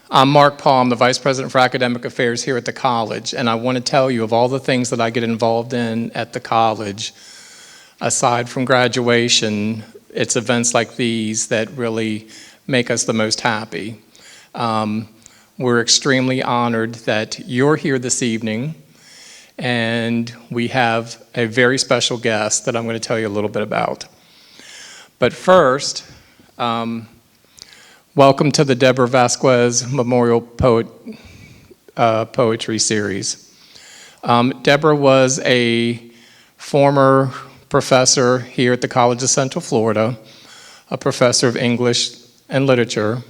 I'm Mark Paul. I'm the Vice President for Academic Affairs here at the college, and I want to tell you of all the things that I get involved in at the college, aside from graduation, it's events like these that really make us the most happy. We're extremely honored that you're here this evening, and we have a very special guest that I'm going to tell you a little bit about. But first, welcome to the Debra Vazquez Memorial Poetry Series. Debra was a former professor here at the College of Central Florida, a professor of English and literature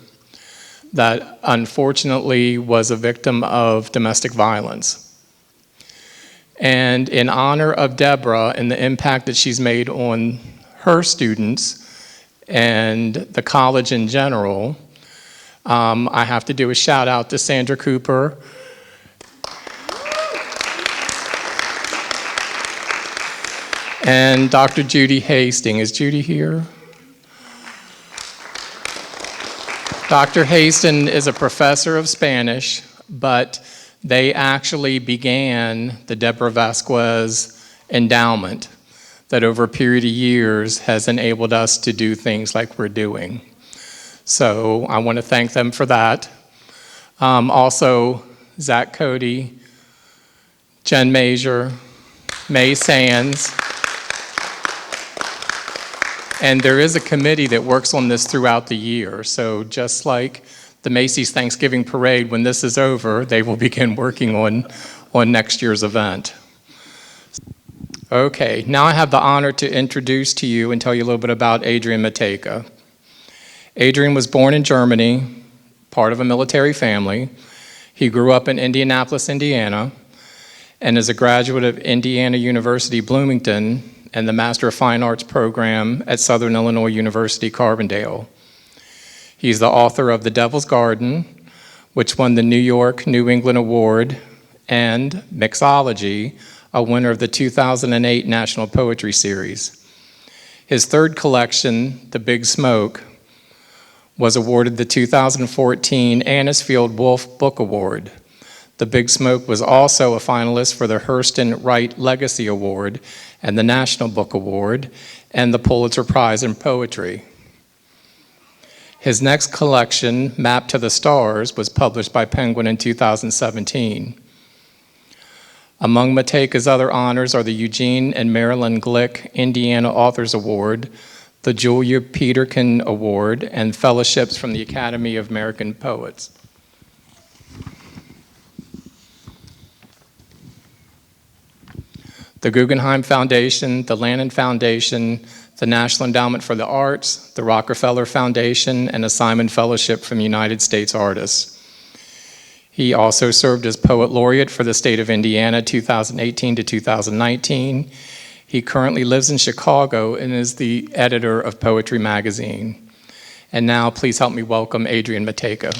that unfortunately was a victim of domestic violence. And in honor of Debra and the impact that she's made on her students and the college in general, I have to do a shout out to Sandra Cooper, and Dr. Judy Hastings. Is Judy here? Dr. Hastings is a professor of Spanish, but they actually began the Debra Vazquez Endowment that over a period of years has enabled us to do things like we're doing. So I want to thank them for that. Also, Zach Cody, Jen Major, May Sands. And there is a committee that works on this throughout the year. So just like the Macy's Thanksgiving Parade, when this is over, they will begin working on next year's event. Okay, now I have the honor to introduce to you and tell you a little bit about Adrian Matejka. Adrian was born in Germany, part of a military family. He grew up in Indianapolis, Indiana, and is a graduate of Indiana University Bloomington and the Master of Fine Arts program at Southern Illinois University, Carbondale. He's the author of The Devil's Garden, which won the New York New England Award, and Mixology, a winner of the 2008 National Poetry Series. His third collection, The Big Smoke, was awarded the 2014 Anisfield Wolf Book Award. The Big Smoke was also a finalist for the Hurston Wright Legacy Award and the National Book Award and the Pulitzer Prize in Poetry. His next collection, Map to the Stars, was published by Penguin in 2017. Among Matejka's other honors are the Eugene and Marilyn Glick Indiana Authors Award, the Julia Peterkin Award, and fellowships from the Academy of American Poets. The Guggenheim Foundation, the Lannan Foundation, the National Endowment for the Arts, the Rockefeller Foundation, and a Simon Fellowship from United States Artists. He also served as Poet Laureate for the state of Indiana 2018 to 2019. He currently lives in Chicago and is the editor of Poetry Magazine. And now please help me welcome Adrian Matejka.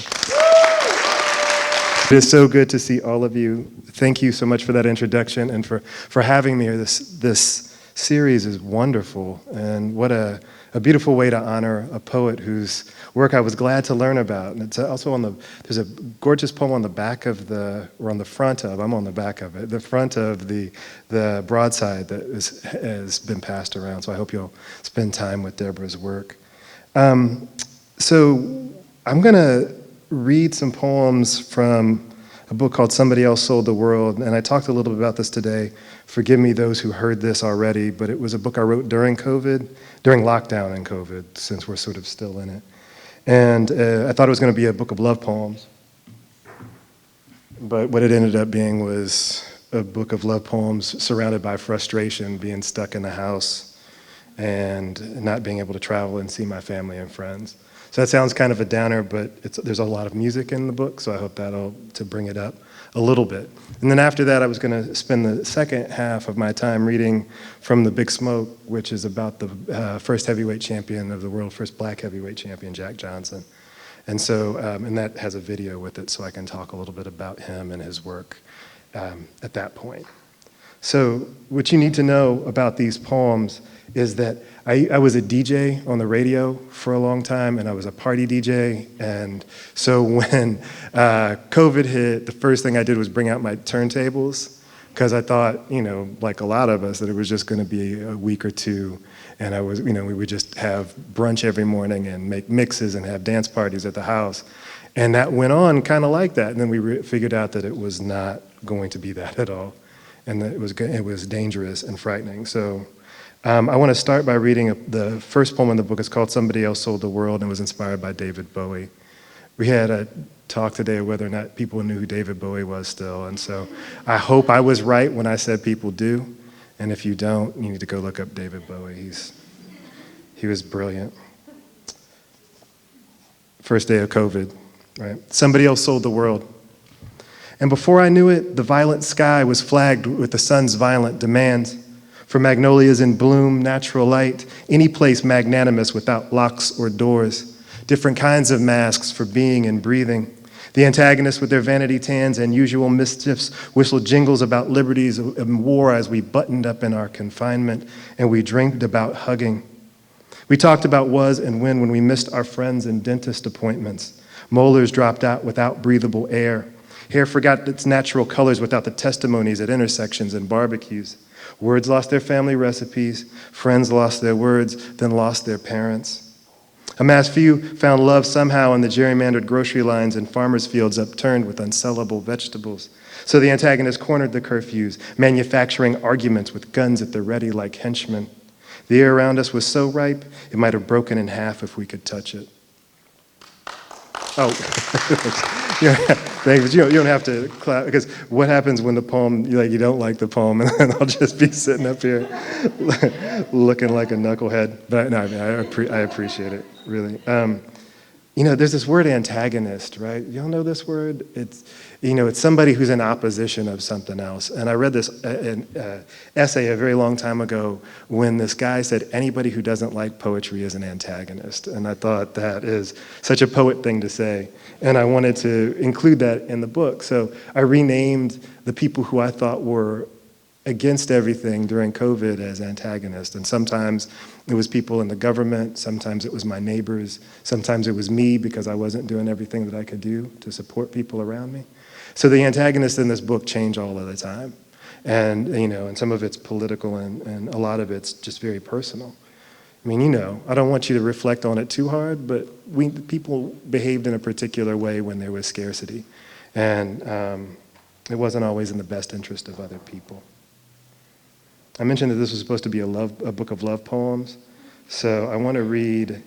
It is so good to see all of you. Thank you so much for that introduction and for having me here. This series is wonderful, and what a beautiful way to honor a poet whose work I was glad to learn about. And it's also there's a gorgeous poem on the back of or on the front of, I'm on the back of it, the front of the broadside that has been passed around. So I hope you'll spend time with Debra's work. So I'm gonna read some poems from a book called Somebody Else Sold the World, and I talked a little bit about this today. Forgive me those who heard this already, but it was a book I wrote during lockdown and COVID, since we're sort of still in it. And I thought it was going to be a book of love poems, but what it ended up being was a book of love poems surrounded by frustration, being stuck in the house and not being able to travel and see my family and friends. So that sounds kind of a downer, but there's a lot of music in the book, so I hope to bring it up a little bit. And then after that, I was going to spend the second half of my time reading from The Big Smoke, which is about the first heavyweight champion of the world, first black heavyweight champion, Jack Johnson. And so, and that has a video with it, so I can talk a little bit about him and his work at that point. So what you need to know about these poems is that I was a DJ on the radio for a long time, and I was a party DJ. And so when COVID hit, the first thing I did was bring out my turntables, because I thought, like a lot of us, that it was just going to be a week or two. And we would just have brunch every morning and make mixes and have dance parties at the house. And that went on kind of like that. And then we figured out that it was not going to be that at all. And that it was dangerous and frightening. So I want to start by reading the first poem in the book. It's called Somebody Else Sold the World, and it was inspired by David Bowie. We had a talk today of whether or not people knew who David Bowie was still. And so I hope I was right when I said people do. And if you don't, you need to go look up David Bowie. He was brilliant. First day of COVID, right? Somebody else sold the world. And before I knew it, the violent sky was flagged with the sun's violent demands. For magnolias in bloom, natural light, any place magnanimous without locks or doors. Different kinds of masks for being and breathing. The antagonists with their vanity tans and usual mischiefs whistled jingles about liberties and war as we buttoned up in our confinement, and we dreamed about hugging. We talked about was and when we missed our friends and dentist appointments. Molars dropped out without breathable air. Hair forgot its natural colors without the testimonies at intersections and barbecues. Words lost their family recipes. Friends lost their words, then lost their parents. A mass few found love somehow in the gerrymandered grocery lines and farmers' fields upturned with unsellable vegetables. So the antagonists cornered the curfews, manufacturing arguments with guns at the ready like henchmen. The air around us was so ripe, it might have broken in half if we could touch it. Oh, thanks. You don't have to clap, because what happens when the poem, you don't like the poem, and then I'll just be sitting up here looking like a knucklehead. But no, I appreciate it, really. There's this word antagonist, right? Y'all know this word? It's somebody who's in opposition of something else. And I read this essay a very long time ago when this guy said, anybody who doesn't like poetry is an antagonist. And I thought that is such a poet thing to say. And I wanted to include that in the book. So I renamed the people who I thought were against everything during COVID as antagonists. And sometimes it was people in the government, sometimes it was my neighbors, sometimes it was me because I wasn't doing everything that I could do to support people around me. So the antagonists in this book change all of the time. And, and some of it's political and a lot of it's just very personal. I mean, I don't want you to reflect on it too hard, but people behaved in a particular way when there was scarcity. And it wasn't always in the best interest of other people. I mentioned that this was supposed to be a book of love poems, so I want to read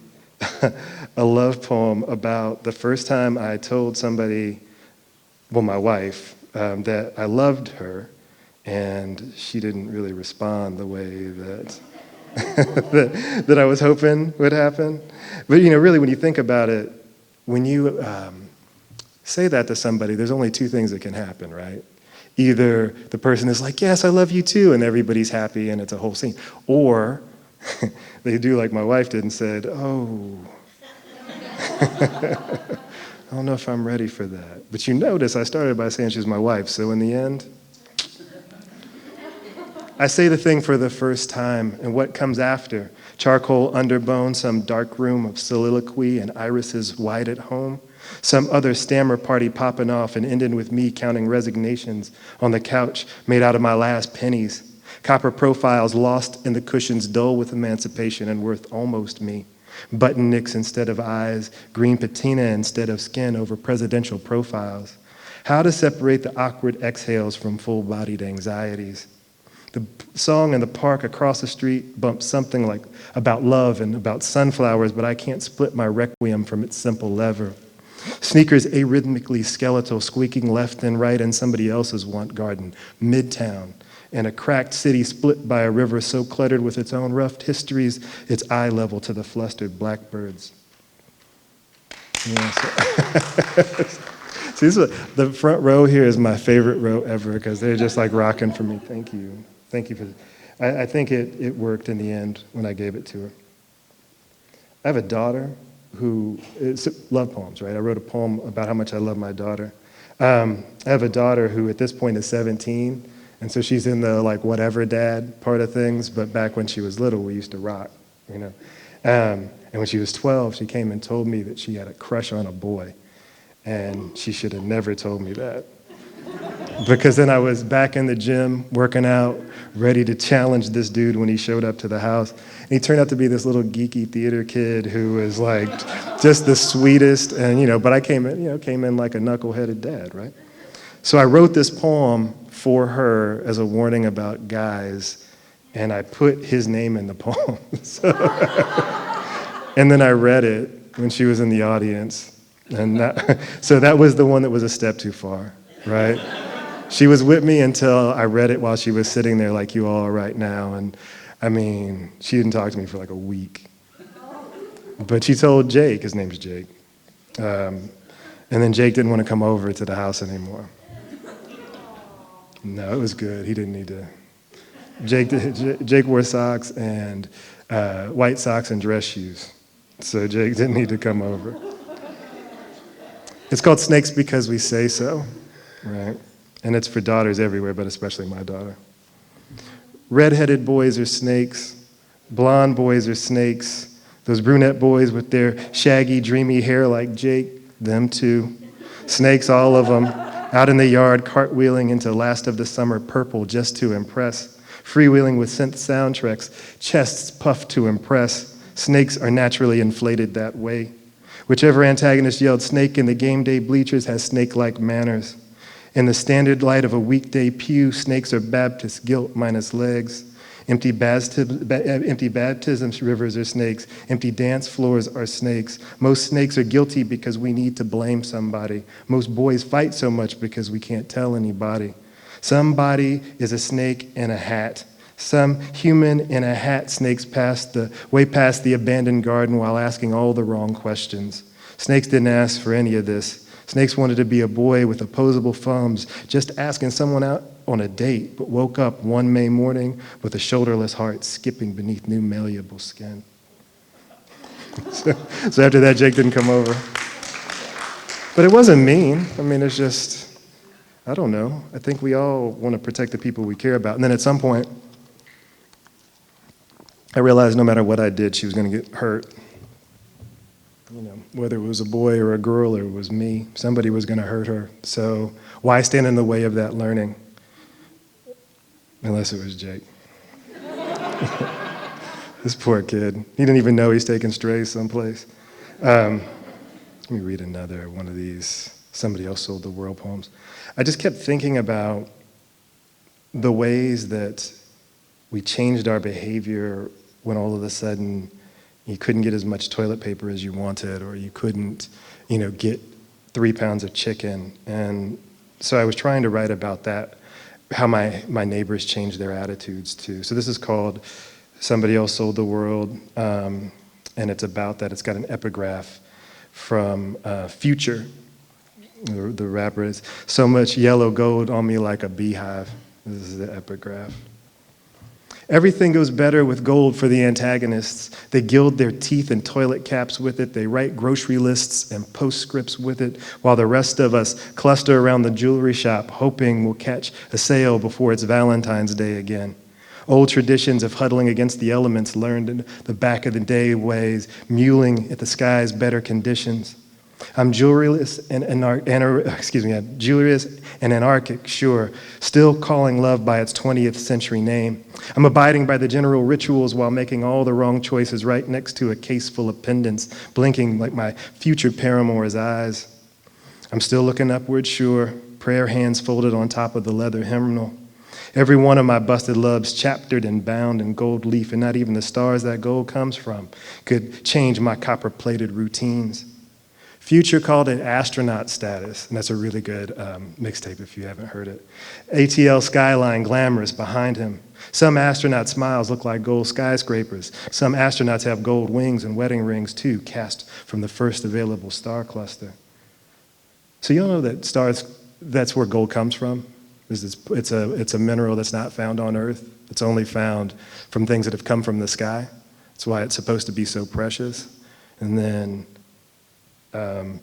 a love poem about the first time I told somebody, my wife, that I loved her, and she didn't really respond the way that that I was hoping would happen. But really, when you think about it, when you say that to somebody, there's only two things that can happen, right? Either the person is like, yes, I love you too, and everybody's happy and it's a whole scene. Or they do like my wife did and said, oh, I don't know if I'm ready for that. But you notice I started by saying she was my wife, so in the end, I say the thing for the first time, and what comes after? Charcoal underbone, some dark room of soliloquy and irises wide at home. Some other stammer party popping off and ending with me counting resignations on the couch made out of my last pennies. Copper profiles lost in the cushions, dull with emancipation and worth almost me. Button nicks instead of eyes, green patina instead of skin over presidential profiles. How to separate the awkward exhales from full-bodied anxieties. The song in the park across the street bumps something like about love and about sunflowers, but I can't split my requiem from its simple lever. Sneakers arrhythmically skeletal, squeaking left and right in somebody else's want garden, midtown, and a cracked city split by a river so cluttered with its own rough histories, it's eye level to the flustered blackbirds. Yeah, See, the front row here is my favorite row ever because they're just like rocking for me. Thank you. Thank you for I think it worked in the end when I gave it to her. I have a daughter who, it's love poems, right? I wrote a poem about how much I love my daughter. I have a daughter who at this point is 17, And so she's in the like whatever dad part of things, but back when she was little, we used to rock, you know. And when she was 12, she came and told me that she had a crush on a boy. And she should have never told me that. Because then I was back in the gym, working out, ready to challenge this dude when he showed up to the house. And he turned out to be this little geeky theater kid who was like just the sweetest. And, you know, but I came in like a knuckleheaded dad, right? So I wrote this poem for her as a warning about guys, and I put his name in the poem. And then I read it when she was in the audience. And so that was the one that was a step too far, right? She was with me until I read it while she was sitting there like you all are right now. And I mean, she didn't talk to me for like a week. But she told Jake, his name's Jake. And then Jake didn't want to come over to the house anymore. No, it was good. He didn't need to. Jake wore socks and white socks and dress shoes. So Jake didn't need to come over. It's called Snakes Because We Say So, right? And it's for daughters everywhere, but especially my daughter. Redheaded boys are snakes. Blonde boys are snakes. Those brunette boys with their shaggy, dreamy hair like Jake, them too. Snakes, all of them, out in the yard, cartwheeling into Last of the Summer Purple just to impress. Freewheeling with synth soundtracks, chests puffed to impress. Snakes are naturally inflated that way. Whichever antagonist yelled snake in the game day bleachers has snake-like manners. In the standard light of a weekday pew, snakes are Baptist guilt minus legs. Empty baptisms rivers are snakes. Empty dance floors are snakes. Most snakes are guilty because we need to blame somebody. Most boys fight so much because we can't tell anybody. Somebody is a snake in a hat. Some human in a hat snakes way past the abandoned garden while asking all the wrong questions. Snakes didn't ask for any of this. Snakes wanted to be a boy with opposable thumbs, just asking someone out on a date, but woke up one May morning with a shoulderless heart skipping beneath new malleable skin. So after that, Jake didn't come over. But it wasn't mean. I mean, it's just, I don't know. I think we all want to protect the people we care about. And then at some point, I realized no matter what I did, she was going to get hurt. You know, whether it was a boy or a girl or it was me, somebody was going to hurt her. So why stand in the way of that learning? Unless it was Jake. This poor kid. He didn't even know he's taking strays someplace. Let me read another one of these Somebody Else Sold the World poems. I just kept thinking about the ways that we changed our behavior when all of a sudden you couldn't get as much toilet paper as you wanted, or you couldn't, get 3 pounds of chicken. And so I was trying to write about that, how my neighbors changed their attitudes too. So this is called Somebody Else Sold the World, and it's about that. It's got an epigraph from Future. The rapper is, so much yellow gold on me like a beehive. This is the epigraph. Everything goes better with gold for the antagonists. They gild their teeth and toilet caps with it. They write grocery lists and postscripts with it, while the rest of us cluster around the jewelry shop, hoping we'll catch a sale before it's Valentine's Day again. Old traditions of huddling against the elements learned in the back of the day ways, mewling at the sky's better conditions. I'm jewelryless and anarchic, sure, still calling love by its 20th century name. I'm abiding by the general rituals while making all the wrong choices right next to a case full of pendants, blinking like my future paramour's eyes. I'm still looking upward, sure, prayer hands folded on top of the leather hymnal. Every one of my busted loves chaptered and bound in gold leaf, and not even the stars that gold comes from could change my copper-plated routines. Future called it astronaut status, and that's a really good mixtape if you haven't heard it. ATL skyline glamorous behind him. Some astronaut smiles look like gold skyscrapers. Some astronauts have gold wings and wedding rings too, cast from the first available star cluster. So you all know that stars, that's where gold comes from? It's a mineral that's not found on Earth. It's only found from things that have come from the sky. That's why it's supposed to be so precious. And then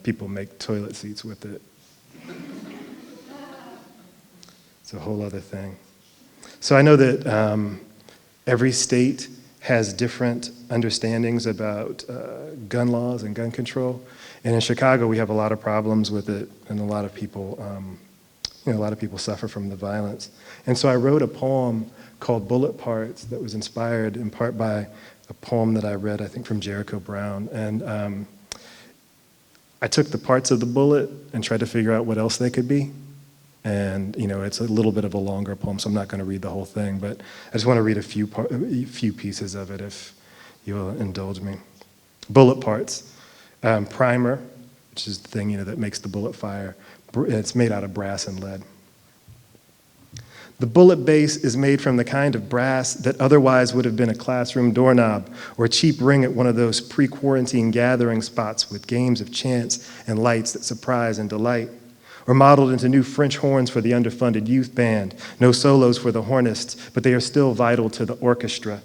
people make toilet seats with it. It's a whole other thing. So I know that every state has different understandings about gun laws and gun control. And in Chicago, we have a lot of problems with it, and a lot of people, a lot of people suffer from the violence. And so I wrote a poem called Bullet Parts that was inspired in part by a poem that I read, I think, from Jericho Brown. And I took the parts of the bullet and tried to figure out what else they could be. And it's a little bit of a longer poem, so I'm not going to read the whole thing, but I just want to read a few pieces of it, if you will indulge me. Bullet parts. Primer, which is the thing that makes the bullet fire. It's made out of brass and lead. The bullet base is made from the kind of brass that otherwise would have been a classroom doorknob or a cheap ring at one of those pre-quarantine gathering spots with games of chance and lights that surprise and delight. Or modeled into new French horns for the underfunded youth band. No solos for the hornists, but they are still vital to the orchestra.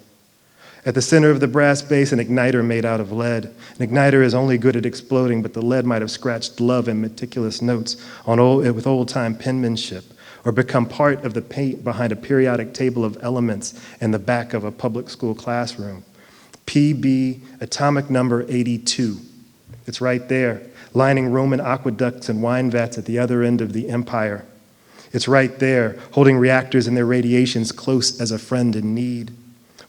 At the center of the brass base, an igniter made out of lead. An igniter is only good at exploding, but the lead might have scratched love in meticulous notes with old-time penmanship, or become part of the paint behind a periodic table of elements in the back of a public school classroom. PB, atomic number 82. It's right there, lining Roman aqueducts and wine vats at the other end of the empire. It's right there, holding reactors and their radiations close as a friend in need.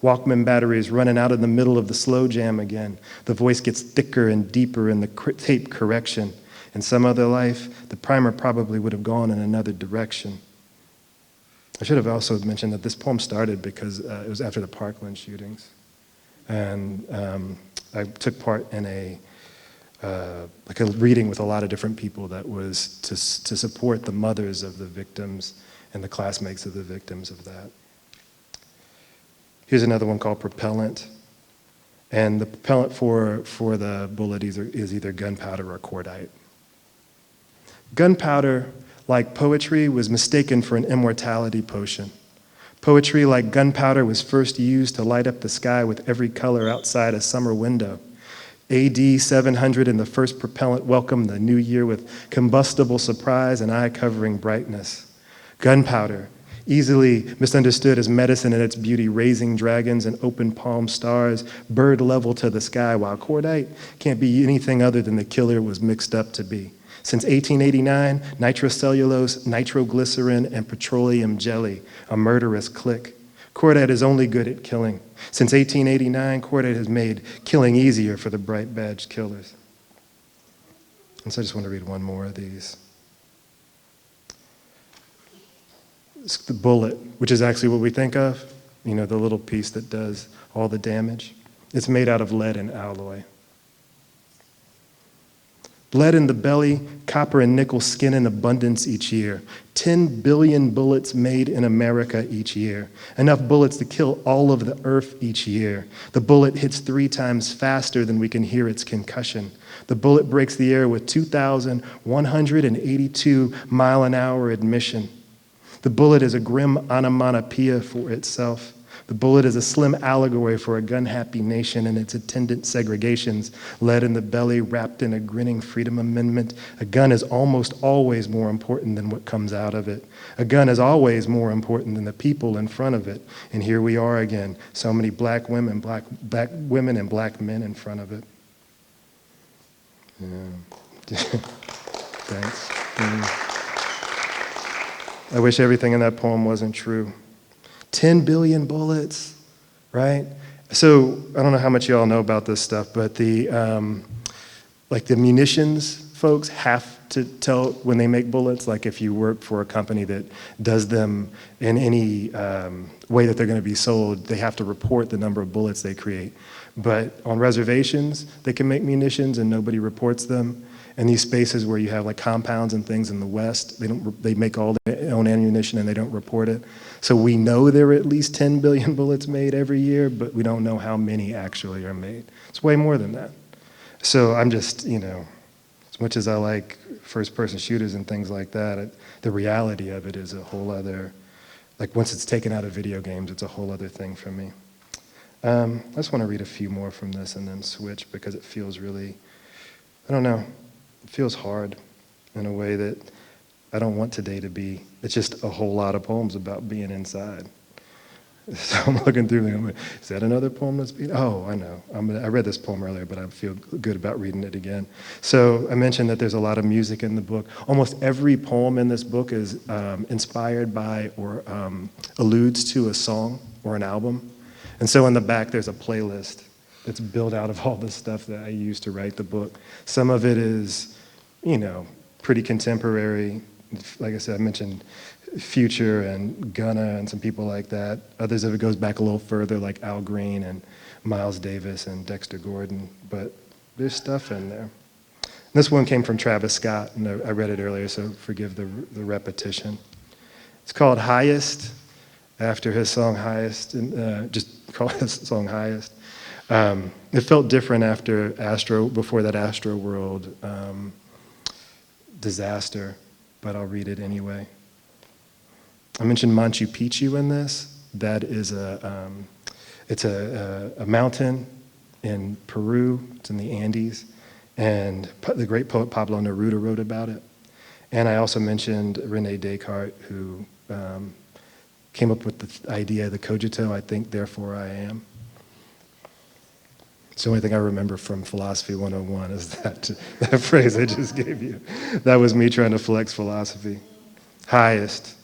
Walkman batteries running out in the middle of the slow jam again. The voice gets thicker and deeper in the tape correction. In some other life, the primer probably would have gone in another direction. I should have also mentioned that this poem started because it was after the Parkland shootings. And I took part in a reading with a lot of different people that was to support the mothers of the victims and the classmates of the victims of that. Here's another one called Propellant. And the propellant for the bullet is either gunpowder or cordite. Gunpowder, like poetry, was mistaken for an immortality potion. Poetry, like gunpowder, was first used to light up the sky with every color outside a summer window. AD 700 and the first propellant welcomed the new year with combustible surprise and eye-covering brightness. Gunpowder, easily misunderstood as medicine in its beauty, raising dragons and open palm stars, bird level to the sky, while cordite can't be anything other than the killer it was mixed up to be. Since 1889, nitrocellulose, nitroglycerin, and petroleum jelly, a murderous clique. Cordite is only good at killing. Since 1889, cordite has made killing easier for the bright badged killers. And so I just want to read one more of these. It's the bullet, which is actually what we think of, the little piece that does all the damage. It's made out of lead and alloy. Lead in the belly, copper and nickel skin in abundance each year. 10 billion bullets made in America each year. Enough bullets to kill all of the earth each year. The bullet hits 3 times faster than we can hear its concussion. The bullet breaks the air with 2,182 mile-an-hour admission. The bullet is a grim onomatopoeia for itself. The bullet is a slim allegory for a gun-happy nation and its attendant segregations. Lead in the belly, wrapped in a grinning Freedom Amendment. A gun is almost always more important than what comes out of it. A gun is always more important than the people in front of it. And here we are again, so many black women, black women and black men in front of it. Yeah. Thanks. I wish everything in that poem wasn't true. 10 billion bullets, right? So I don't know how much you all know about this stuff, but the munitions folks have to tell when they make bullets, like if you work for a company that does them in any way that they're going to be sold, they have to report the number of bullets they create. But on reservations, they can make munitions and nobody reports them. And these spaces where you have like compounds and things in the West, they make all their own ammunition and they don't report it. So we know there are at least 10 billion bullets made every year, but we don't know how many actually are made. It's way more than that. So I'm just, as much as I like first-person shooters and things like that, the reality of it is a whole other, once it's taken out of video games, it's a whole other thing for me. I just want to read a few more from this and then switch because it feels really, I don't know, it feels hard in a way that I don't want today to be. It's just a whole lot of poems about being inside. So I'm looking through and I'm like, is that another poem that's being, oh, I know. I read this poem earlier, but I feel good about reading it again. So I mentioned that there's a lot of music in the book. Almost every poem in this book is inspired by or alludes to a song or an album. And so in the back, there's a playlist that's built out of all the stuff that I used to write the book. Some of it is, pretty contemporary. Like I said, I mentioned Future and Gunna and some people like that. Others of it goes back a little further, like Al Green and Miles Davis and Dexter Gordon. But there's stuff in there. This one came from Travis Scott, and I read it earlier, so forgive the repetition. It's called Highest, after his song Highest, and just call his song Highest. It felt different before that Astro World disaster, but I'll read it anyway. I mentioned Machu Picchu in this. That is it's a mountain in Peru. It's in the Andes, and the great poet Pablo Neruda wrote about it. And I also mentioned René Descartes, who came up with the idea, the cogito, I think, therefore I am. It's the only thing I remember from Philosophy 101 is that phrase I just gave you. That was me trying to flex philosophy. Highest.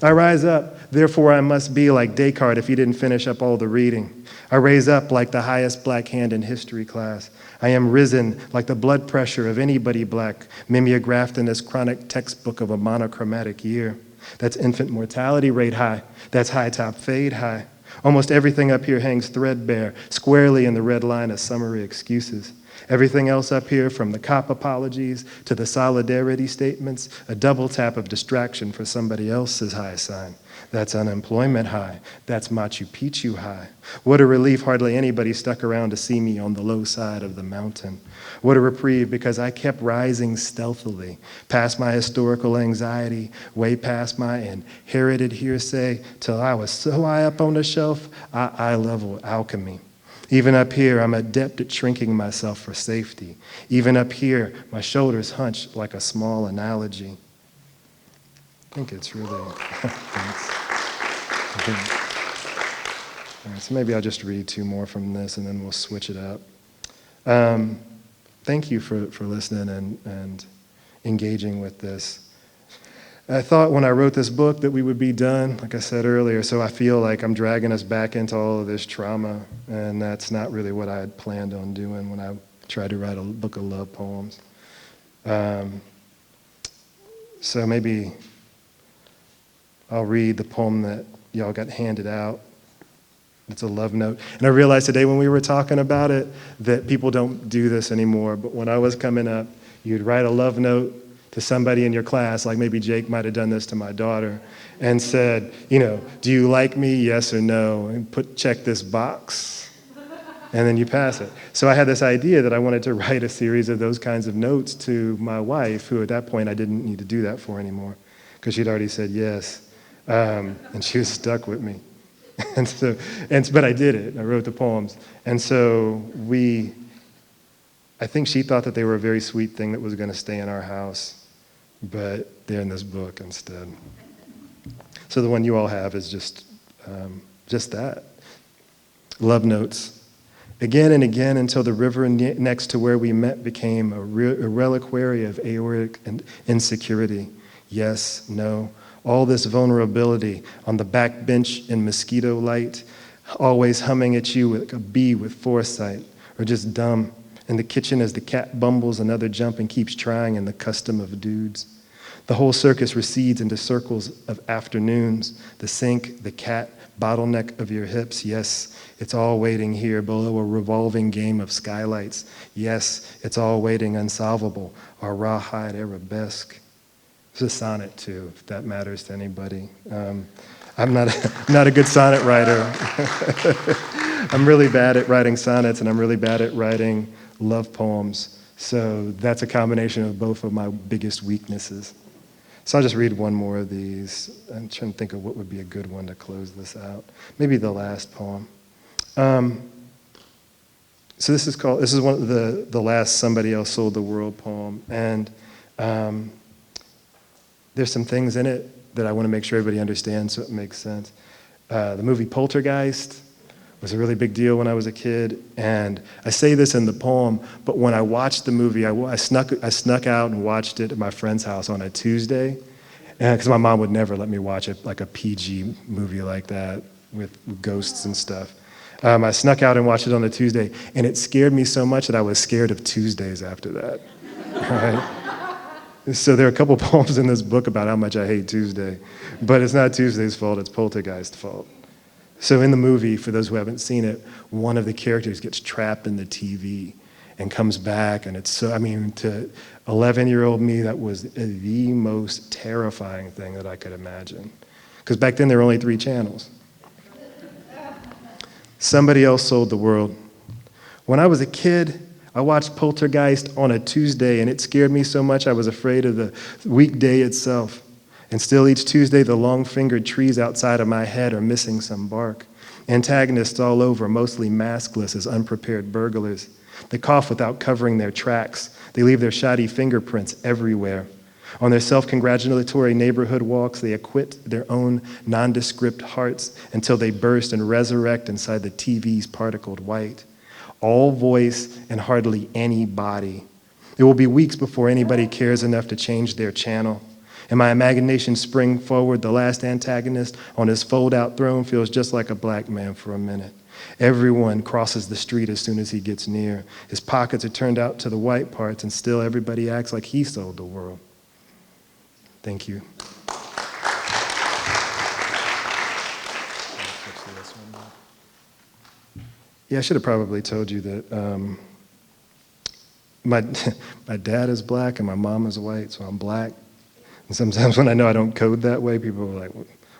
I rise up, therefore I must be like Descartes if he didn't finish up all the reading. I raise up like the highest black hand in history class. I am risen like the blood pressure of anybody black, mimeographed in this chronic textbook of a monochromatic year. That's infant mortality rate high. That's high top fade high. Almost everything up here hangs threadbare, squarely in the red line of summary excuses. Everything else up here, from the cop apologies to the solidarity statements, a double tap of distraction for somebody else's high sign. That's unemployment high. That's Machu Picchu high. What a relief hardly anybody stuck around to see me on the low side of the mountain. What a reprieve, because I kept rising stealthily, past my historical anxiety, way past my inherited hearsay, till I was so high up on the shelf, eye-level alchemy. Even up here, I'm adept at shrinking myself for safety. Even up here, my shoulders hunch like a small analogy. I think it's really, thanks. All right, so maybe I'll just read two more from this and then we'll switch it up. Thank you for listening and engaging with this. I thought when I wrote this book that we would be done, like I said earlier, so I feel like I'm dragging us back into all of this trauma, and that's not really what I had planned on doing when I tried to write a book of love poems. So maybe I'll read the poem that y'all got handed out. It's a love note. And I realized today when we were talking about it that people don't do this anymore, but when I was coming up, you'd write a love note to somebody in your class, like maybe Jake might have done this to my daughter, and said, do you like me, yes or no? And check this box, and then you pass it. So I had this idea that I wanted to write a series of those kinds of notes to my wife, who at that point I didn't need to do that for anymore, because she'd already said yes, and she was stuck with me. But I did it. I wrote the poems. And so I think she thought that they were a very sweet thing that was going to stay in our house, but they're in this book instead. So the one you all have is just that. Love notes. Again and again until the river next to where we met became a reliquary of aortic insecurity. Yes, no. All this vulnerability on the back bench in mosquito light, always humming at you like a bee with foresight, or just dumb. In the kitchen as the cat bumbles another jump and keeps trying in the custom of dudes. The whole circus recedes into circles of afternoons. The sink, the cat, bottleneck of your hips. Yes, it's all waiting here below a revolving game of skylights. Yes, it's all waiting unsolvable. Our rawhide arabesque. It's a sonnet too, if that matters to anybody. I'm not a good sonnet writer. I'm really bad at writing sonnets, and I'm really bad at writing love poems. So that's a combination of both of my biggest weaknesses. So I'll just read one more of these. I'm trying to think of what would be a good one to close this out. Maybe the last poem. So this is one of the last Somebody Else Sold the World poem. And there's some things in it that I want to make sure everybody understands so it makes sense. The movie Poltergeist was a really big deal when I was a kid, and I say this in the poem, but when I watched the movie, I snuck out and watched it at my friend's house on a Tuesday, because my mom would never let me watch like a PG movie like that with ghosts and stuff. I snuck out and watched it on a Tuesday, and it scared me so much that I was scared of Tuesdays after that. Right? So there are a couple poems in this book about how much I hate Tuesday, but it's not Tuesday's fault, it's Poltergeist's fault. So in the movie, for those who haven't seen it, one of the characters gets trapped in the TV and comes back, and it's so, I mean, to 11-year-old me, that was the most terrifying thing that I could imagine. Because back then there were only 3 channels. Somebody else sold the world. When I was a kid, I watched Poltergeist on a Tuesday, and it scared me so much I was afraid of the weekday itself. And still each Tuesday, the long-fingered trees outside of my head are missing some bark. Antagonists all over, mostly maskless as unprepared burglars. They cough without covering their tracks. They leave their shoddy fingerprints everywhere. On their self-congratulatory neighborhood walks, they acquit their own nondescript hearts until they burst and resurrect inside the TV's particled white. All voice and hardly any body. It will be weeks before anybody cares enough to change their channel. In my imagination, spring forward, the last antagonist on his fold-out throne feels just like a black man for a minute. Everyone crosses the street as soon as he gets near. His pockets are turned out to the white parts, and still everybody acts like he sold the world. Thank you. Yeah, I should have probably told you that my dad is black and my mom is white, so I'm black. And sometimes when I know I don't code that way, people are like,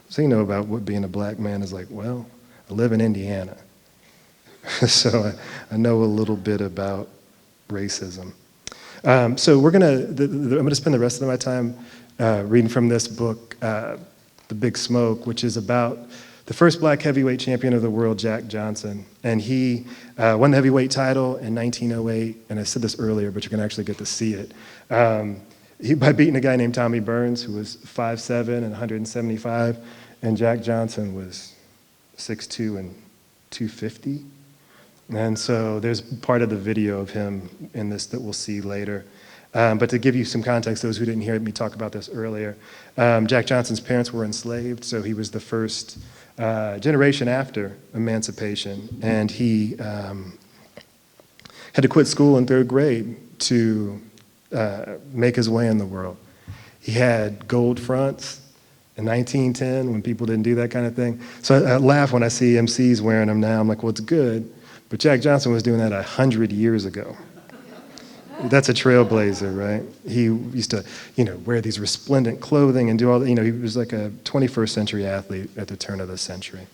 so you know about what being a black man is like? Well, I live in Indiana. So I know a little bit about racism. So I'm gonna spend the rest of my time reading from this book, The Big Smoke, which is about the first black heavyweight champion of the world, Jack Johnson. And he won the heavyweight title in 1908, and I said this earlier, but you're gonna actually get to see it. By beating a guy named Tommy Burns, who was 5'7" and 175, and Jack Johnson was 6'2" and 250. And so there's part of the video of him in this that we'll see later. But to give you some context, those who didn't hear me talk about this earlier, Jack Johnson's parents were enslaved, so he was the first generation after emancipation, and he had to quit school in 3rd grade to make his way in the world. He had gold fronts in 1910 when people didn't do that kind of thing. So I laugh when I see MCs wearing them now. I'm like, well, it's good, but Jack Johnson was doing that 100 years ago. That's a trailblazer, right? He used to, wear these resplendent clothing and do all that. He was like a 21st century athlete at the turn of the century.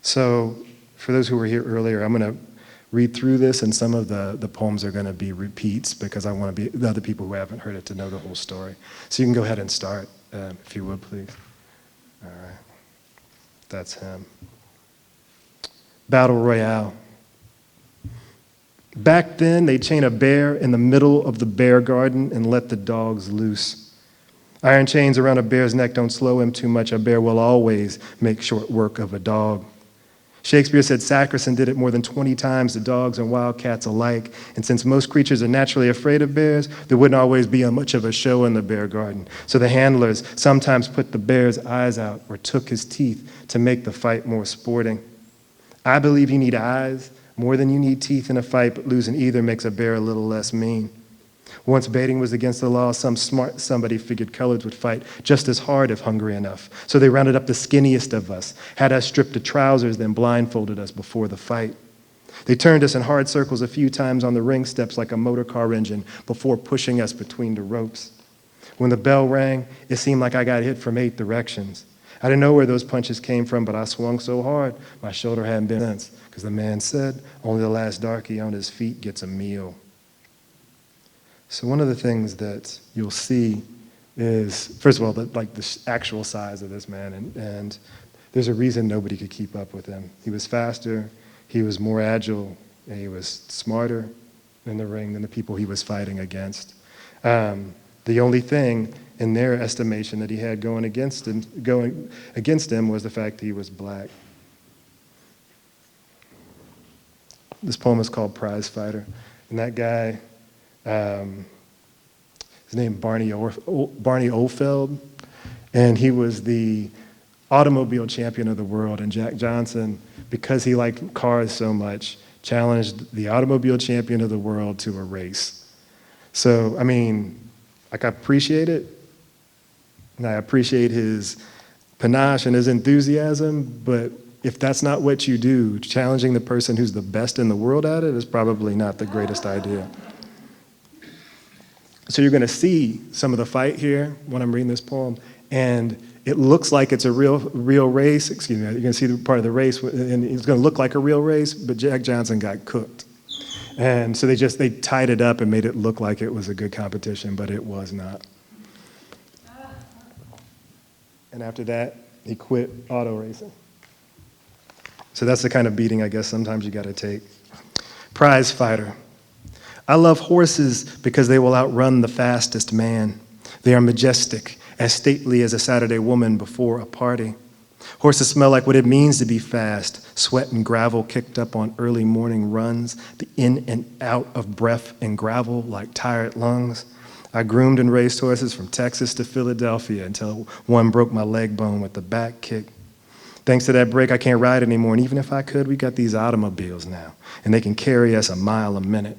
So for those who were here earlier, I'm going to read through this, and some of the poems are going to be repeats because I want the other people who haven't heard it to know the whole story. So you can go ahead and start, if you would, please. All right. That's him. Battle Royale. Back then, they'd chain a bear in the middle of the bear garden and let the dogs loose. Iron chains around a bear's neck don't slow him too much. A bear will always make short work of a dog. Shakespeare said Sackerson did it more than 20 times to dogs and wildcats alike. And since most creatures are naturally afraid of bears, there wouldn't always be much of a show in the bear garden. So the handlers sometimes put the bear's eyes out or took his teeth to make the fight more sporting. I believe you need eyes more than you need teeth in a fight, but losing either makes a bear a little less mean. Once baiting was against the law, some smart somebody figured coloreds would fight just as hard if hungry enough. So they rounded up the skinniest of us, had us stripped to trousers, then blindfolded us before the fight. They turned us in hard circles a few times on the ring steps like a motor car engine before pushing us between the ropes. When the bell rang, it seemed like I got hit from 8 directions. I didn't know where those punches came from, but I swung so hard, my shoulder hadn't been since, because the man said, only the last darky on his feet gets a meal. So one of the things that you'll see is, first of all, the actual size of this man, and there's a reason nobody could keep up with him. He was faster, he was more agile, and he was smarter in the ring than the people he was fighting against. The The only thing in their estimation that he had going against him was the fact that he was black. This poem is called Prize Fighter. And that guy, his name Barney Oldfield, and he was the automobile champion of the world. And Jack Johnson, because he liked cars so much, challenged the automobile champion of the world to a race. So, I mean, like, I appreciate it, and I appreciate his panache and his enthusiasm, but if that's not what you do, challenging the person who's the best in the world at it is probably not the greatest idea. So you're going to see some of the fight here when I'm reading this poem, and it looks like it's a real race. Excuse me, you're going to see the part of the race, and it's going to look like a real race, but Jack Johnson got cooked. And so they tied it up and made it look like it was a good competition, but it was not. And after that, he quit auto racing. So that's the kind of beating I guess sometimes you got to take. Prize Fighter. I love horses because they will outrun the fastest man. They are majestic, as stately as a Saturday woman before a party. Horses smell like what it means to be fast, sweat and gravel kicked up on early morning runs, the in and out of breath and gravel like tired lungs. I groomed and raced horses from Texas to Philadelphia until one broke my leg bone with the back kick. Thanks to that break, I can't ride anymore, and even if I could, we got these automobiles now, and they can carry us a mile a minute.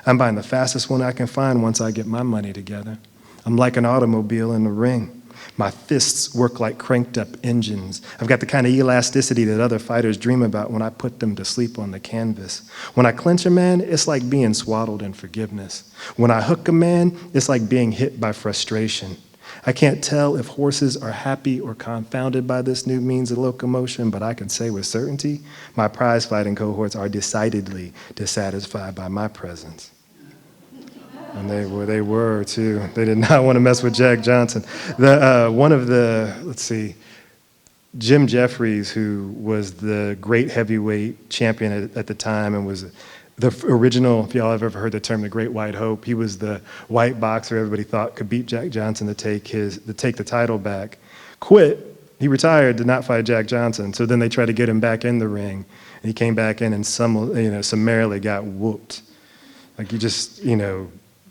I'm buying the fastest one I can find once I get my money together. I'm like an automobile in the ring. My fists work like cranked up engines. I've got the kind of elasticity that other fighters dream about when I put them to sleep on the canvas. When I clinch a man, it's like being swaddled in forgiveness. When I hook a man, it's like being hit by frustration. I can't tell if horses are happy or confounded by this new means of locomotion, but I can say with certainty, my prize fighting cohorts are decidedly dissatisfied by my presence. And they were too. They did not want to mess with Jack Johnson. Jim Jeffries, who was the great heavyweight champion at the time and was the original, if y'all have ever heard the term, the Great White Hope, he was the white boxer everybody thought could beat Jack Johnson to take the title back. Quit. He retired, did not fight Jack Johnson. So then they tried to get him back in the ring, and he came back in and summarily got whooped. Like,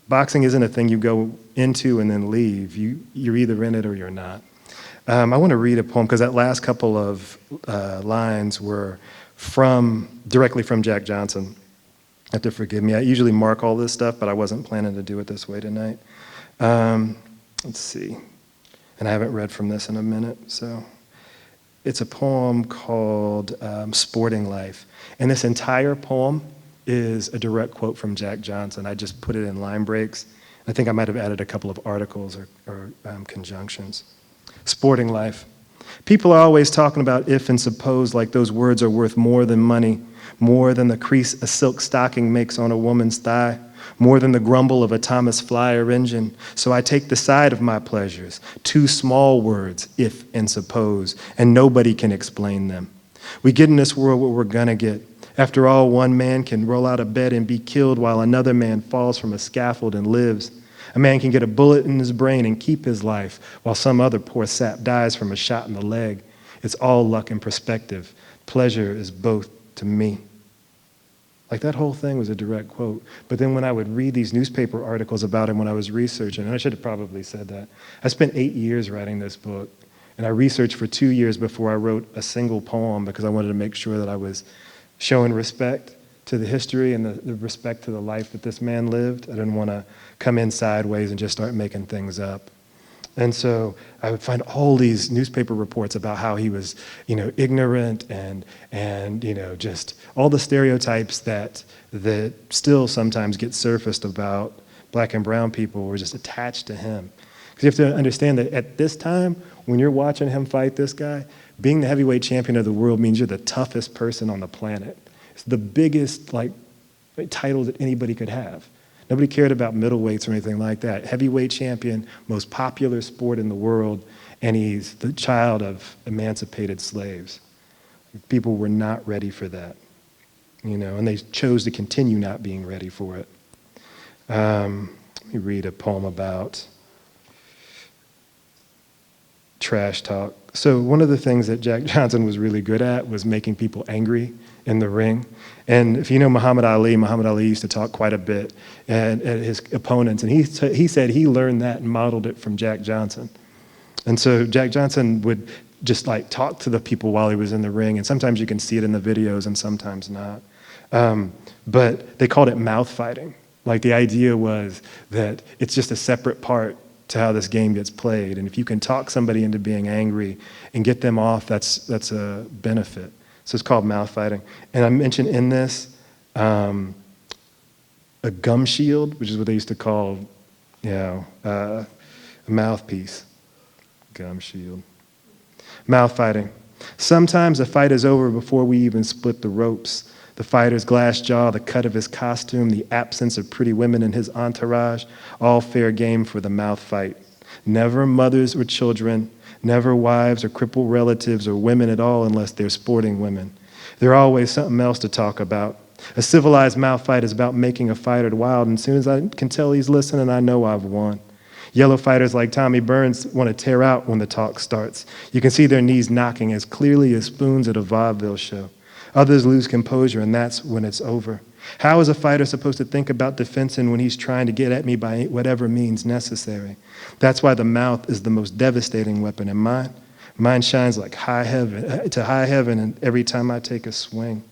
boxing isn't a thing you go into and then leave. You're either in it or you're not. I want to read a poem because that last couple of lines were directly from Jack Johnson. You have to forgive me. I usually mark all this stuff, but I wasn't planning to do it this way tonight. Let's see. And I haven't read from this in a minute. So it's a poem called Sporting Life. And this entire poem is a direct quote from Jack Johnson. I just put it in line breaks. I think I might have added a couple of articles or conjunctions. Sporting life. People are always talking about if and suppose like those words are worth more than money, more than the crease a silk stocking makes on a woman's thigh, more than the grumble of a Thomas Flyer engine. So I take the side of my pleasures, two small words, if and suppose, and nobody can explain them. We get in this world what we're gonna get. After all, one man can roll out of bed and be killed while another man falls from a scaffold and lives. A man can get a bullet in his brain and keep his life while some other poor sap dies from a shot in the leg. It's all luck and perspective. Pleasure is both to me. Like, that whole thing was a direct quote. But then when I would read these newspaper articles about him when I was researching, and I should have probably said that, I spent 8 years writing this book, and I researched for 2 years before I wrote a single poem because I wanted to make sure that I was showing respect to the history and the respect to the life that this man lived. I didn't want to come in sideways and just start making things up. And so I would find all these newspaper reports about how he was, ignorant and just all the stereotypes that still sometimes get surfaced about black and brown people were just attached to him. Because you have to understand that at this time, when you're watching him fight this guy, being the heavyweight champion of the world means you're the toughest person on the planet. It's the biggest title that anybody could have. Nobody cared about middleweights or anything like that. Heavyweight champion, most popular sport in the world, and he's the child of emancipated slaves. People were not ready for that, and they chose to continue not being ready for it. Let me read a poem about trash talk. So one of the things that Jack Johnson was really good at was making people angry in the ring. And if you know Muhammad Ali used to talk quite a bit at his opponents. And he said he learned that and modeled it from Jack Johnson. And so Jack Johnson would just like talk to the people while he was in the ring. And sometimes you can see it in the videos and sometimes not. But they called it mouth fighting. Like the idea was that it's just a separate part to how this game gets played. And if you can talk somebody into being angry and get them off, that's a benefit. So it's called mouth fighting. And I mentioned in this a gum shield, which is what they used to call, a mouthpiece. Gum shield. Mouth fighting. Sometimes a fight is over before we even split the ropes. The fighter's glass jaw, the cut of his costume, the absence of pretty women in his entourage, all fair game for the mouth fight. Never mothers or children, never wives or crippled relatives or women at all unless they're sporting women. There's always something else to talk about. A civilized mouth fight is about making a fighter wild, and as soon as I can tell he's listening, I know I've won. Yellow fighters like Tommy Burns want to tear out when the talk starts. You can see their knees knocking as clearly as spoons at a vaudeville show. Others lose composure, and that's when it's over. How is a fighter supposed to think about defending when he's trying to get at me by whatever means necessary? That's why the mouth is the most devastating weapon in mine. Mine shines like high heaven, and every time I take a swing.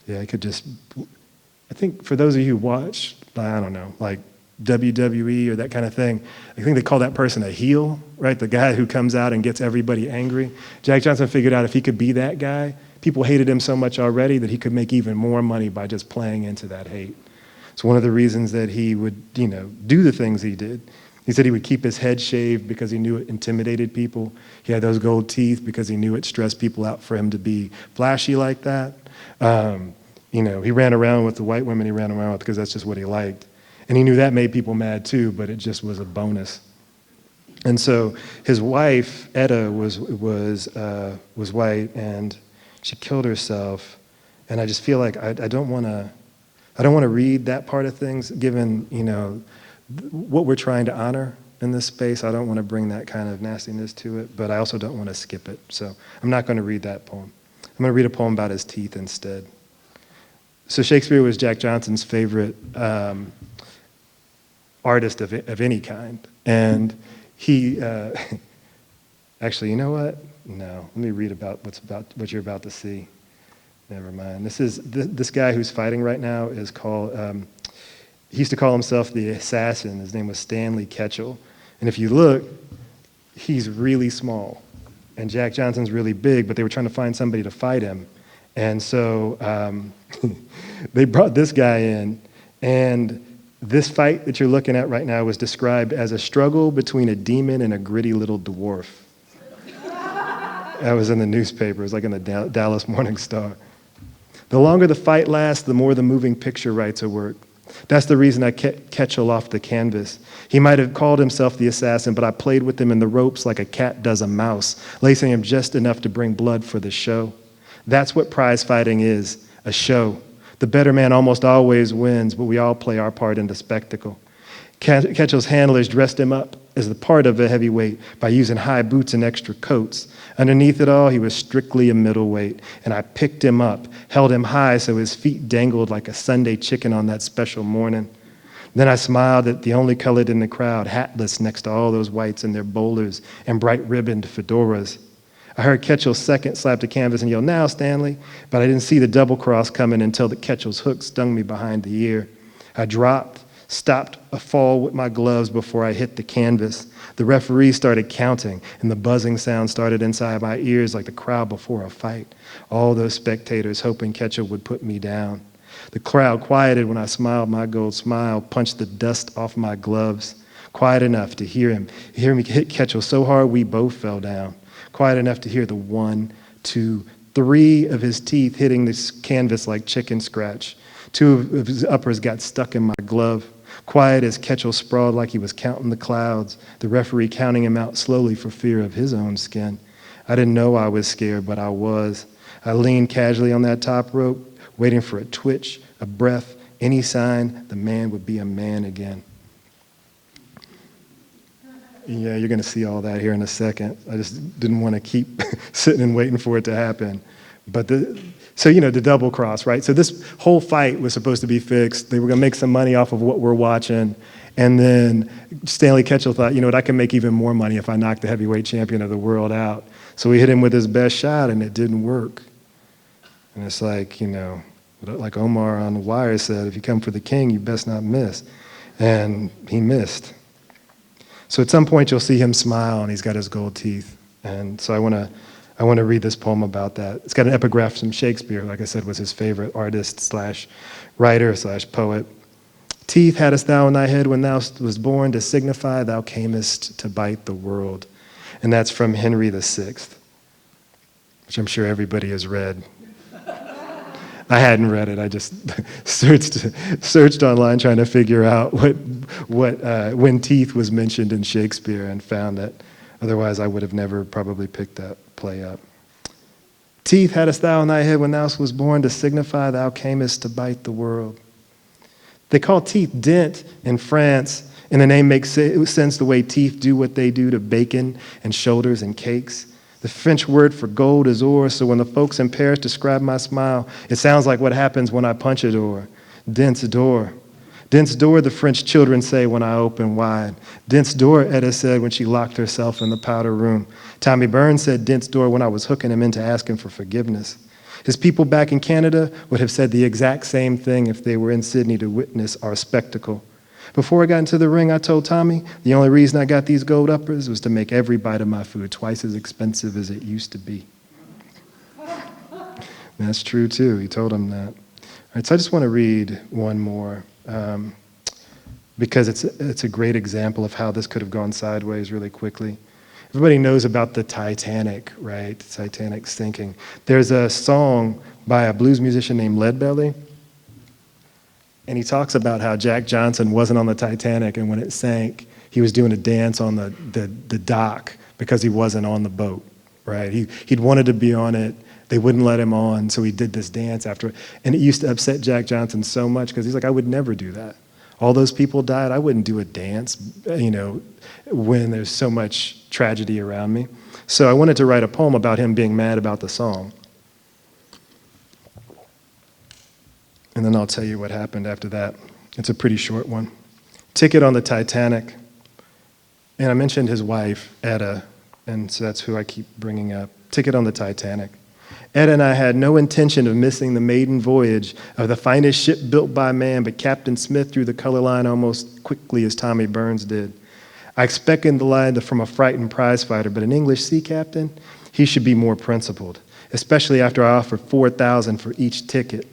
Yeah, I think for those of you who watch, I don't know, like WWE or that kind of thing, I think they call that person a heel, right? The guy who comes out and gets everybody angry. Jack Johnson figured out if he could be that guy, people hated him so much already that he could make even more money by just playing into that hate. It's one of the reasons that he would, do the things he did. He said he would keep his head shaved because he knew it intimidated people. He had those gold teeth because he knew it stressed people out for him to be flashy like that. He ran around with the white women he ran around with because that's just what he liked. And he knew that made people mad too, but it just was a bonus. And so his wife, Etta, was white, and she killed herself. And I just feel like I don't want to read that part of things, given what we're trying to honor in this space. I don't want to bring that kind of nastiness to it, but I also don't want to skip it. So I'm not going to read that poem. I'm going to read a poem about his teeth instead. So Shakespeare was Jack Johnson's favorite artist of any kind. And he, actually, you know what? No, let me read about what you're about to see. Never mind. This guy who's fighting right now is called, he used to call himself the assassin. His name was Stanley Ketchel. And if you look, he's really small. And Jack Johnson's really big, but they were trying to find somebody to fight him. And so they brought this guy in, and this fight that you're looking at right now was described as a struggle between a demon and a gritty little dwarf. That was in the newspaper. It was like in the Dallas Morning Star. The longer the fight lasts, the more the moving picture rights are worked. That's the reason I kept Ketchel off the canvas. He might have called himself the assassin, but I played with him in the ropes like a cat does a mouse, lacing him just enough to bring blood for the show. That's what prize fighting is, a show. The better man almost always wins, but we all play our part in the spectacle. Ketchel's handlers dressed him up as the part of a heavyweight by using high boots and extra coats. Underneath it all, he was strictly a middleweight, and I picked him up, held him high so his feet dangled like a Sunday chicken on that special morning. Then I smiled at the only colored in the crowd, hatless next to all those whites in their bowlers and bright ribboned fedoras. I heard Ketchel's second slap the canvas and yell, "Now, Stanley," but I didn't see the double cross coming until the Ketchel's hook stung me behind the ear. I dropped, stopped a fall with my gloves before I hit the canvas. The referee started counting, and the buzzing sound started inside my ears like the crowd before a fight. All those spectators hoping Ketchel would put me down. The crowd quieted when I smiled my gold smile, punched the dust off my gloves. Quiet enough to hear me hit Ketchel so hard we both fell down. Quiet enough to hear the 1, 2, 3 of his teeth hitting this canvas like chicken scratch. 2 of his uppers got stuck in my glove. Quiet as Ketchel sprawled like he was counting the clouds, the referee counting him out slowly for fear of his own skin. I didn't know I was scared, but I was. I leaned casually on that top rope, waiting for a twitch, a breath, any sign the man would be a man again. Yeah, you're going to see all that here in a second. I just didn't want to keep sitting and waiting for it to happen. But the double cross, right? So this whole fight was supposed to be fixed. They were going to make some money off of what we're watching. And then Stanley Ketchel thought, you know what, I can make even more money if I knock the heavyweight champion of the world out. So he hit him with his best shot, and it didn't work. And it's like, like Omar on The Wire said, if you come for the king, you best not miss. And he missed. So at some point you'll see him smile, and he's got his gold teeth. And so I want to read this poem about that. It's got an epigraph from Shakespeare, like I said, was his favorite artist / writer / poet. Teeth hadst thou in thy head when thou was born, to signify thou camest to bite the world. And that's from Henry VI, which I'm sure everybody has read. I hadn't read it. I just searched online trying to figure out what when teeth was mentioned in Shakespeare, and found that. Otherwise, I would have never probably picked that play up. Teeth hadst thou in thy head when thou was born, to signify thou camest to bite the world. They call teeth dent in France, and the name makes sense the way teeth do what they do to bacon and shoulders and cakes. The French word for gold is or, so when the folks in Paris describe my smile, it sounds like what happens when I punch a door. Dents door. Dents door, the French children say when I open wide. Dents door, Etta said when she locked herself in the powder room. Tommy Burns said dents door when I was hooking him into asking for forgiveness. His people back in Canada would have said the exact same thing if they were in Sydney to witness our spectacle. Before I got into the ring, I told Tommy the only reason I got these gold uppers was to make every bite of my food twice as expensive as it used to be. That's true, too. He told him that. All right, so I just want to read one more because it's a great example of how this could have gone sideways really quickly. Everybody knows about the Titanic, right? The Titanic sinking. There's a song by a blues musician named Leadbelly, and he talks about how Jack Johnson wasn't on the Titanic, and when it sank, he was doing a dance on the dock because he wasn't on the boat, right? He'd wanted to be on it. They wouldn't let him on, so he did this dance after. And it used to upset Jack Johnson so much because he's like, I would never do that. All those people died. I wouldn't do a dance, when there's so much tragedy around me. So I wanted to write a poem about him being mad about the song. And then I'll tell you what happened after that. It's a pretty short one. Ticket on the Titanic. And I mentioned his wife, Etta, and so that's who I keep bringing up. Ticket on the Titanic. Etta and I had no intention of missing the maiden voyage of the finest ship built by man, but Captain Smith drew the color line almost quickly as Tommy Burns did. I expected the line from a frightened prize fighter, but an English sea captain, he should be more principled, especially after I offered $4,000 for each ticket.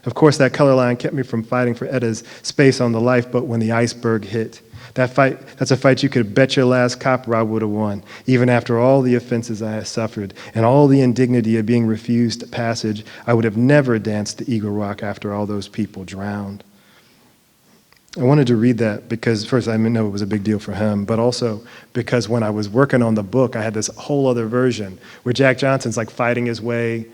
Of course, that color line kept me from fighting for Etta's space on the lifeboat when the iceberg hit. That's a fight you could bet your last copper I would have won, even after all the offenses I had suffered and all the indignity of being refused passage. I would have never danced the Eagle Rock after all those people drowned. I wanted to read that because, first, I know it was a big deal for him, but also because when I was working on the book, I had this whole other version where Jack Johnson's like fighting his way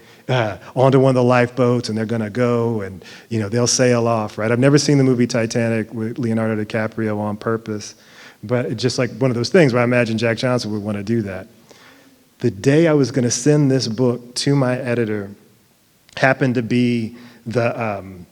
onto one of the lifeboats, and they're going to go, and they'll sail off, right? I've never seen the movie Titanic with Leonardo DiCaprio on purpose, but it's just like one of those things where I imagine Jack Johnson would want to do that. The day I was going to send this book to my editor happened to be the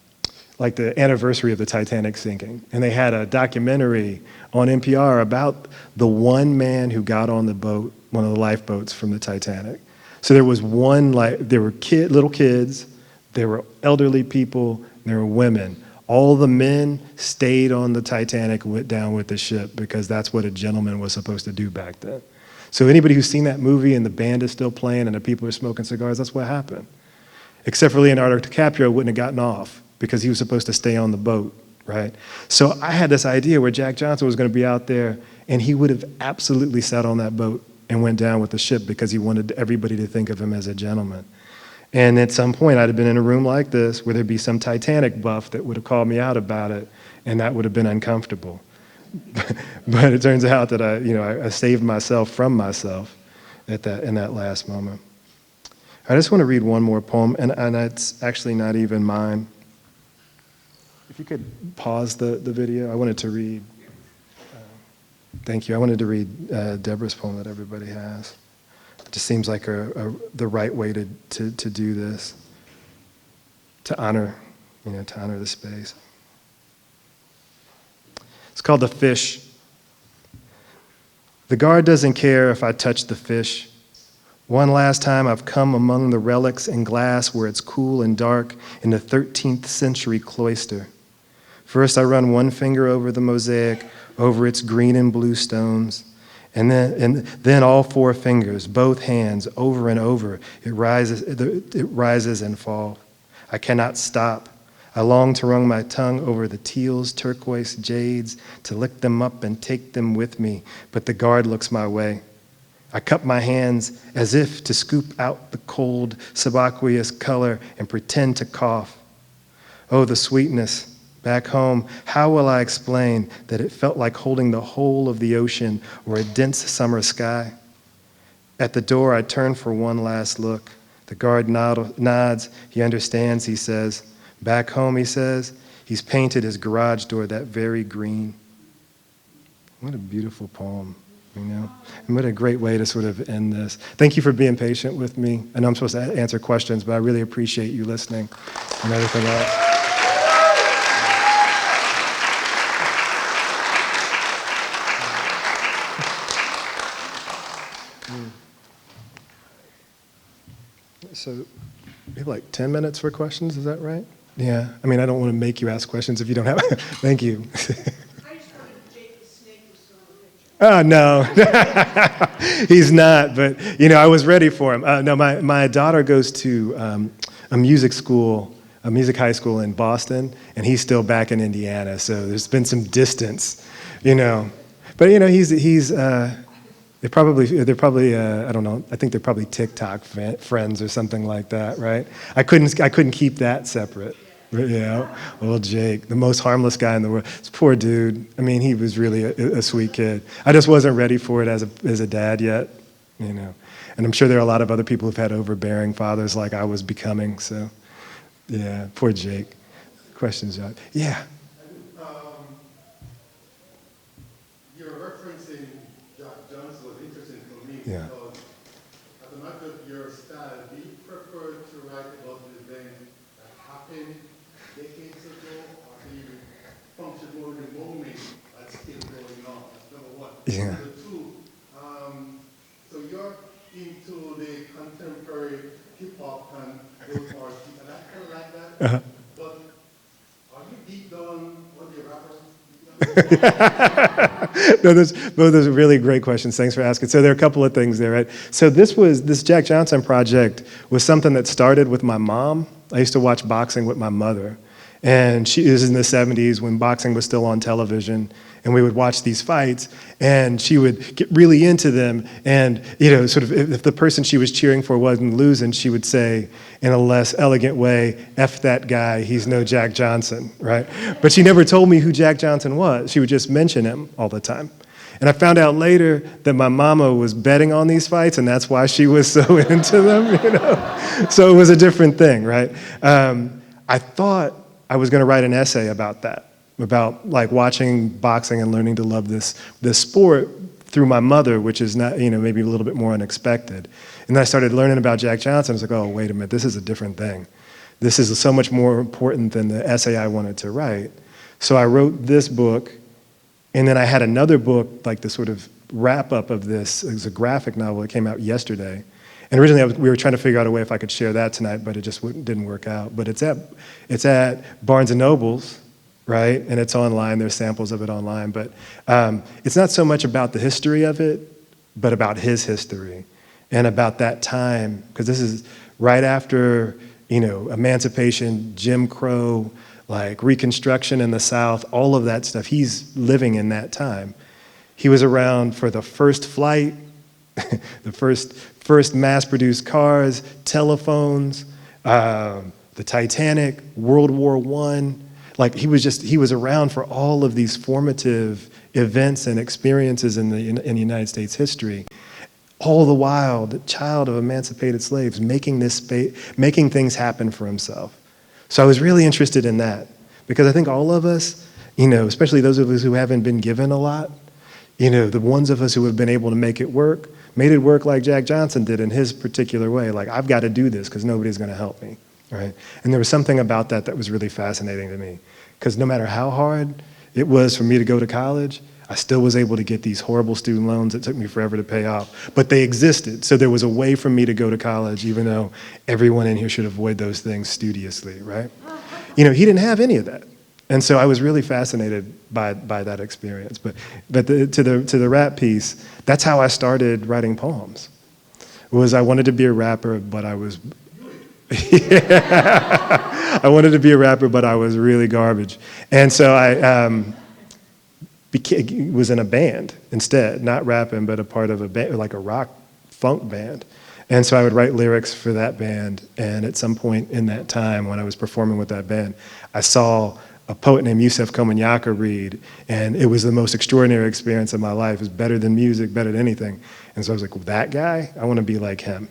anniversary of the Titanic sinking, and they had a documentary on NPR about the one man who got on the boat, one of the lifeboats from the Titanic. So there was there were little kids, there were elderly people, there were women. All the men stayed on the Titanic and went down with the ship because that's what a gentleman was supposed to do back then. So anybody who's seen that movie and the band is still playing and the people are smoking cigars, that's what happened. Except for Leonardo DiCaprio wouldn't have gotten off because he was supposed to stay on the boat, right? So I had this idea where Jack Johnson was going to be out there and he would have absolutely sat on that boat and went down with the ship because he wanted everybody to think of him as a gentleman. And at some point, I'd have been in a room like this where there'd be some Titanic buff that would have called me out about it, and that would have been uncomfortable. But it turns out that I saved myself from myself in that last moment. I just want to read one more poem, and it's actually not even mine. If you could pause the video, I wanted to read. Thank you. I wanted to read Debra's poem that everybody has. It just seems like the right way to do this, to honor the space. It's called The Fish. The guard doesn't care if I touch the fish. One last time I've come among the relics in glass where it's cool and dark in the 13th century cloister. First I run one finger over the mosaic, over its green and blue stones, and then all four fingers, both hands, over and over. It rises and falls. I cannot stop. I long to run my tongue over the teals, turquoise, jades, to lick them up and take them with me, but the guard looks my way. I cup my hands as if to scoop out the cold, subaqueous color and pretend to cough. Oh, the sweetness. Back home, how will I explain that it felt like holding the whole of the ocean or a dense summer sky? At the door, I turn for one last look. The guard nods. He understands, he says. Back home, he says, he's painted his garage door that very green. What a beautiful poem, And what a great way to sort of end this. Thank you for being patient with me. I know I'm supposed to answer questions, but I really appreciate you listening and everything else. So we have like 10 minutes for questions, is that right? Yeah, I mean, I don't want to make you ask questions if you don't have, thank you. I just wanted Jake the snake was still in the picture. Oh, no, he's not, but, I was ready for him. No, my daughter goes to a music high school in Boston, and he's still back in Indiana, so there's been some distance, But, he's they're probably I don't know, I think they're probably TikTok friends or something like that, right? I couldn't keep that separate. But old Jake, the most harmless guy in the world. This poor dude. I mean, he was really a sweet kid. I just wasn't ready for it as a dad yet, And I'm sure there are a lot of other people who've had overbearing fathers like I was becoming. So, yeah, poor Jake. Questions, John? Yeah. Your referencing Jack Johnson was interesting for me Yeah. because as a matter of your style, do you prefer to write about the event that happened decades ago, or do you function more in the moment that's still going on? That's number one. Yeah. Number two, so you're into the contemporary hip-hop and those artists, and I kind of like that, Uh-huh. but are you deep down on the rappers? No, those are really great questions. Thanks for asking. So there are a couple of things there, right? So this Jack Johnson project was something that started with my mom. I used to watch boxing with my mother. And it was in the 70s when boxing was still on television. And we would watch these fights, and she would get really into them. And, sort of if the person she was cheering for wasn't losing, she would say in a less elegant way, F that guy, he's no Jack Johnson, right? But she never told me who Jack Johnson was. She would just mention him all the time. And I found out later that my mama was betting on these fights, and that's why she was so into them, So it was a different thing, right? I thought I was going to write an essay about that. About like watching boxing and learning to love this sport through my mother, which is not, maybe a little bit more unexpected. And then I started learning about Jack Johnson. I was like, oh, wait a minute, this is a different thing. This is so much more important than the essay I wanted to write. So I wrote this book, and then I had another book, like the sort of wrap-up of this. It was a graphic novel that came out yesterday. And originally we were trying to figure out a way if I could share that tonight, but it just didn't work out. But it's at Barnes & Noble's, right? And it's online. There's samples of it online. But it's not so much about the history of it, but about his history and about that time. Because this is right after, emancipation, Jim Crow, like Reconstruction in the South, all of that stuff. He's living in that time. He was around for the first flight, the first mass-produced cars, telephones, the Titanic, World War I. Like he was around for all of these formative events and experiences in the United States history. All the while, the child of emancipated slaves making things happen for himself. So I was really interested in that because I think all of us, especially those of us who haven't been given a lot, The ones of us who have been able to make it work, made it work like Jack Johnson did in his particular way. Like, I've got to do this because nobody's going to help me, right? And there was something about that that was really fascinating to me, because no matter how hard it was for me to go to college, I still was able to get these horrible student loans that took me forever to pay off. But they existed, so there was a way for me to go to college, even though everyone in here should avoid those things studiously, right? He didn't have any of that. And so I was really fascinated by that experience. But to the rap piece, that's how I started writing poems. I wanted to be a rapper, but I was I wanted to be a rapper, but I was really garbage. And so I was in a band instead, not rapping, but a part of a band, like a rock funk band. And so I would write lyrics for that band. And at some point in that time, when I was performing with that band, I saw a poet named Yusef Komunyakaa read, and it was the most extraordinary experience of my life. It was better than music, better than anything. And so I was like, well, that guy, I want to be like him,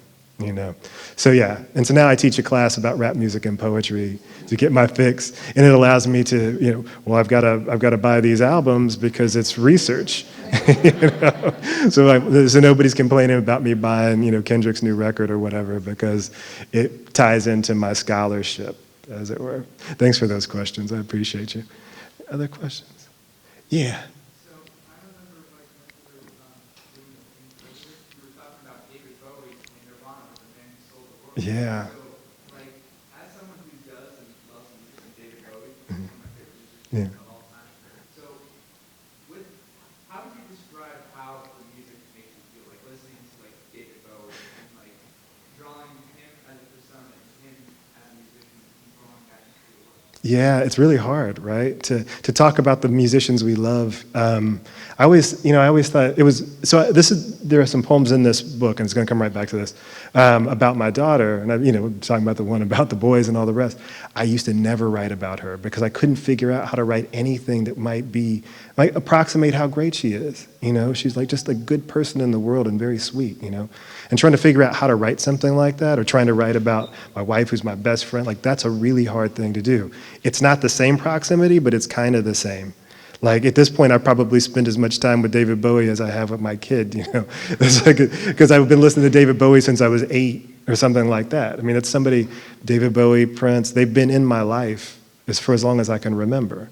So yeah, and so now I teach a class about rap music and poetry to get my fix, and it allows me to, I've got to buy these albums because it's research. So nobody's complaining about me buying, Kendrick's new record or whatever, because it ties into my scholarship, as it were. Thanks for those questions. I appreciate you. Other questions? Yeah. So I remember when we were talking about David Bowie and Nirvana, the man who sold the world. Yeah. So, as someone who does and loves music, David Bowie, one of my favorite musicians of all time. So, how would you describe how the music makes you feel? Like listening to David Bowie and drawing him as a persona and him as a musician and drawing that into the world? Yeah, it's really hard, right? To talk about the musicians we love. I always thought it was, there are some poems in this book, and it's going to come right back to this, about my daughter, and talking about the one about the boys and all the rest. I used to never write about her because I couldn't figure out how to write anything that might approximate how great she is. She's like just a good person in the world and very sweet, and trying to figure out how to write something like that, or trying to write about my wife who's my best friend, that's a really hard thing to do. It's not the same proximity, but it's kind of the same. At this point, I probably spend as much time with David Bowie as I have with my kid, because I've been listening to David Bowie since I was 8 or something like that. I mean, it's somebody, David Bowie, Prince, they've been in my life for as long as I can remember.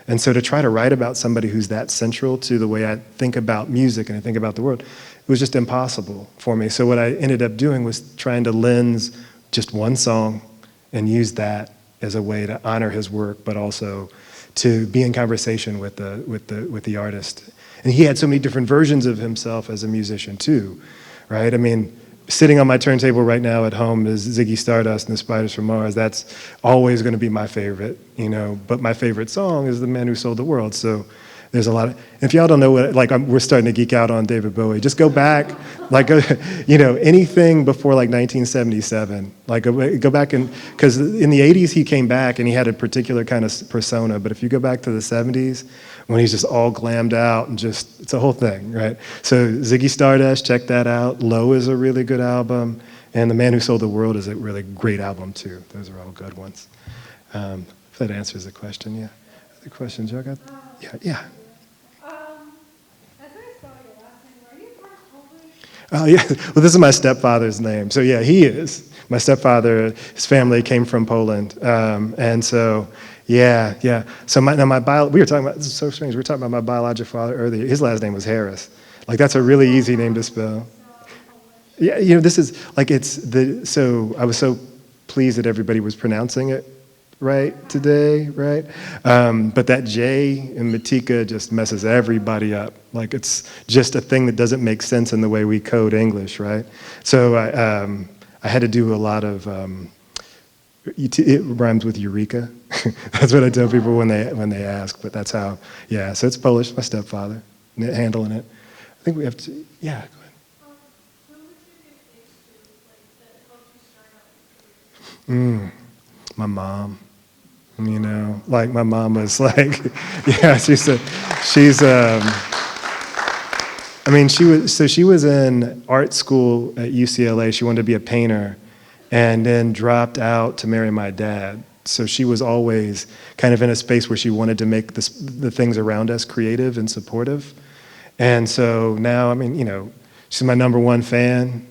And so to try to write about somebody who's that central to the way I think about music and I think about the world, it was just impossible for me. So what I ended up doing was trying to lens just one song and use that as a way to honor his work, but also to be in conversation with the artist. And he had so many different versions of himself as a musician too, right? I mean, sitting on my turntable right now at home is Ziggy Stardust and the Spiders from Mars. That's always going to be my favorite, But my favorite song is The Man Who Sold the World. So there's a lot of, if y'all don't know what, we're starting to geek out on David Bowie. Just go back, anything before 1977. Go back because in the 80s he came back and he had a particular kind of persona. But if you go back to the 70s, when he's just all glammed out and it's a whole thing, right? So Ziggy Stardust, check that out. Low is a really good album. And The Man Who Sold the World is a really great album too. Those are all good ones. If that answers the question, yeah. Other questions, y'all got? Yeah. As I saw your last name, are you part Polish? Oh, yeah. Well, this is my stepfather's name. So, yeah, he is. My stepfather, his family came from Poland. And so, yeah. So, we were talking about, this is so strange, we were talking about my biological father earlier. His last name was Harris. That's a really easy name to spell. Yeah, this is, so I was so pleased that everybody was pronouncing it right today, right? But that J in Matika just messes everybody up. It's just a thing that doesn't make sense in the way we code English, right? So I had to do a lot of, it rhymes with eureka. That's what I tell people when they ask, but that's how, yeah. So it's Polish, my stepfather, handling it. I think we have to, yeah, go ahead. When would you get exposed to, that helped you start out with career? My mom. My mom was yeah, she was in art school at UCLA. She wanted to be a painter and then dropped out to marry my dad. So she was always kind of in a space where she wanted to make the things around us creative and supportive. And so now, I mean, you know, she's my number one fan.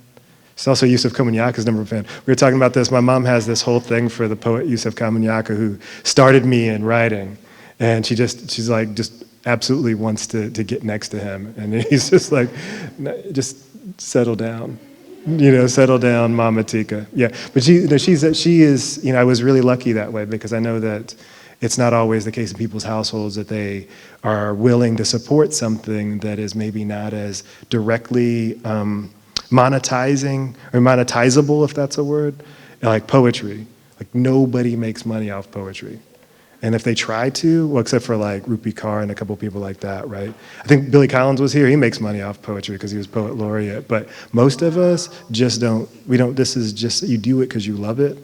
She's also Yusuf Komunyaku's number one fan. We were talking about this. My mom has this whole thing for the poet Yusuf Komunyaku, who started me in writing. And she's like, just absolutely wants to get next to him. And he's just like, just settle down. You know, settle down, Mama Tika. Yeah, but she is, you know, I was really lucky that way because I know that it's not always the case in people's households that they are willing to support something that is maybe not as directly monetizing or monetizable, if that's a word, like poetry. Like nobody makes money off poetry. And if they try to, well, except for like Rupi Kaur and a couple people like that, right? I think Billy Collins was here. He makes money off poetry because he was poet laureate. But most of us just don't, this is just, you do it because you love it.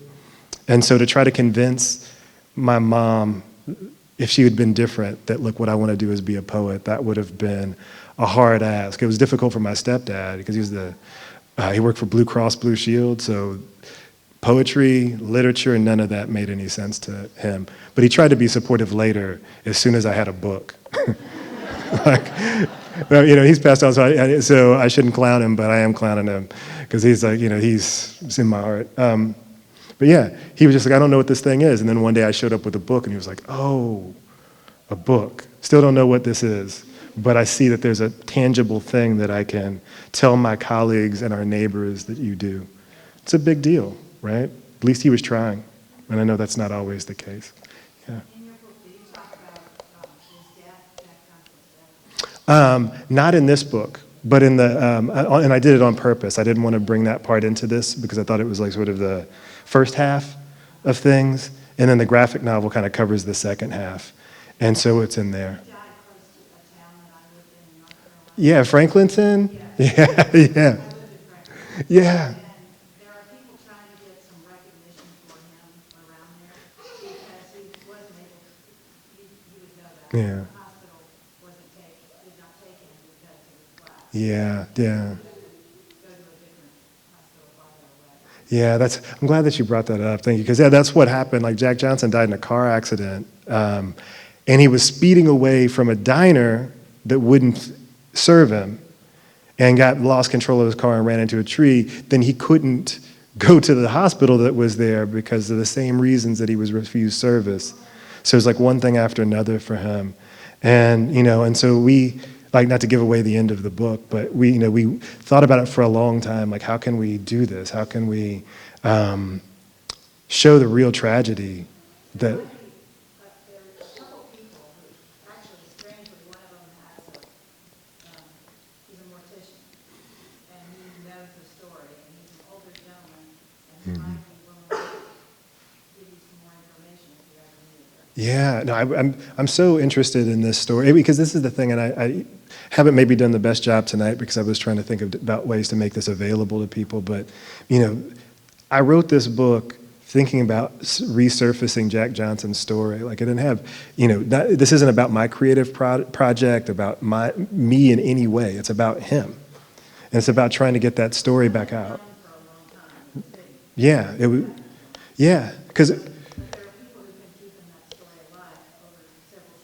And so to try to convince my mom, if she had been different, that look, what I want to do is be a poet, that would have been a hard ask. It was difficult for my stepdad because he worked for Blue Cross Blue Shield, so poetry, literature, none of that made any sense to him. But he tried to be supportive later as soon as I had a book. Like, well, you know, he's passed on, so I shouldn't clown him, but I am clowning him because he's like, you know, he's in my heart. But yeah, he was just like, I don't know what this thing is. And then one day I showed up with a book and he was like, oh, a book. Still don't know what this is, but I see that there's a tangible thing that I can tell my colleagues and our neighbors that you do. It's a big deal, right? At least he was trying. And I know that's not always the case. Yeah. In your book, do you talk about his death, Jack Johnson's death? Not in this book, but in the, and I did it on purpose. I didn't want to bring that part into this because I thought it was like sort of the first half of things, and then the graphic novel kind of covers the second half. And so it's in there. He died close to a town that I lived in North Carolina. Yeah, Franklinton? Yeah, yeah. I lived in Franklin. Yeah. And there are people trying to get some recognition for him around there because he wasn't able to, you would know that. Yeah. The hospital did not take him because he was black. Yeah, yeah. Go to a different hospital by their way. Yeah, I'm glad that you brought that up. Thank you. Because yeah, that's what happened. Like Jack Johnson died in a car accident, and he was speeding away from a diner that wouldn't serve him and lost control of his car and ran into a tree. Then he couldn't go to the hospital that was there because of the same reasons that he was refused service. So it was like one thing after another for him. And, you know, and so we, like, not to give away the end of the book, but we thought about it for a long time. Like, how can we do this? How can we show the real tragedy that... There are a couple people who, actually, strangely, one of them he's a mortician, and he knows the story, and he's an older gentleman, and he might be willing to give you some more information if you ever need it. Yeah, no, I'm so interested in this story because this is the thing, and I haven't maybe done the best job tonight because I was trying to think about ways to make this available to people. But, you know, I wrote this book thinking about resurfacing Jack Johnson's story. Like, I didn't have, you know, this isn't about my creative project, about me in any way. It's about him. And it's about trying to get that story back out. Yeah, yeah, because... But there are people who can keep that story alive over several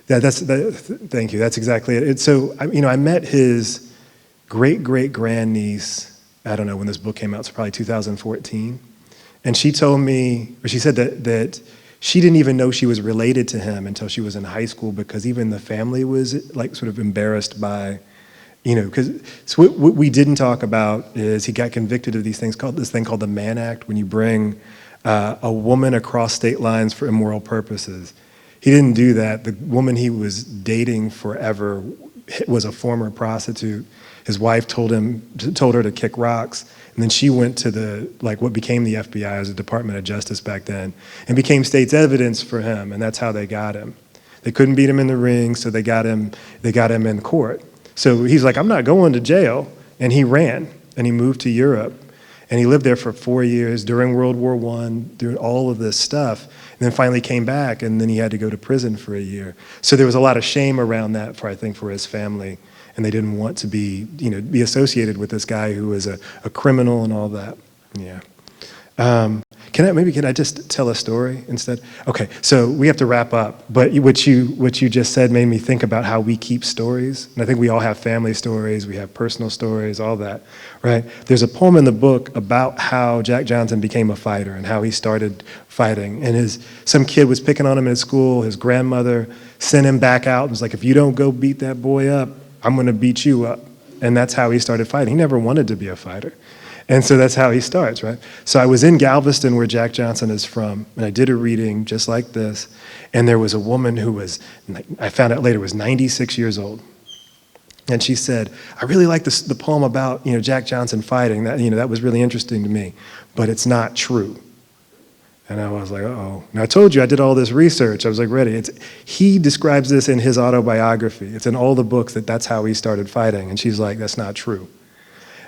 generations. Yeah, thank you. That's exactly it. So, you know, I met his great-great-grandniece, I don't know when this book came out, so probably 2014. And she told me, or she said that she didn't even know she was related to him until she was in high school because even the family was like sort of embarrassed by, you know, because so what we didn't talk about is he got convicted of this thing called the Mann Act, when you bring a woman across state lines for immoral purposes. He didn't do that. The woman he was dating forever was a former prostitute. His wife told her to kick rocks, and then she went to what became the FBI, as the Department of Justice back then, and became state's evidence for him, and that's how they got him. They couldn't beat him in the ring, so they got him in court. So he's like, I'm not going to jail, and he ran, and he moved to Europe, and he lived there for 4 years during World War I, doing all of this stuff, and then finally came back, and then he had to go to prison for a year. So there was a lot of shame around that for his family, and they didn't want to be associated with this guy who was a criminal and all that. Yeah. Can can I just tell a story instead? Okay, so we have to wrap up, but what you just said made me think about how we keep stories. And I think we all have family stories, we have personal stories, all that, right? There's a poem in the book about how Jack Johnson became a fighter and how he started fighting. And some kid was picking on him at school, his grandmother sent him back out and was like, if you don't go beat that boy up, I'm gonna beat you up. And that's how he started fighting. He never wanted to be a fighter. And so that's how he starts, right? So I was in Galveston, where Jack Johnson is from, and I did a reading just like this, and there was a woman who was, I found out later, was 96 years old. And she said, I really like the poem about, Jack Johnson fighting. That was really interesting to me, but it's not true. And I was like, uh-oh. And I told you I did all this research. I was like, ready. He describes this in his autobiography. It's in all the books that's how he started fighting. And she's like, that's not true.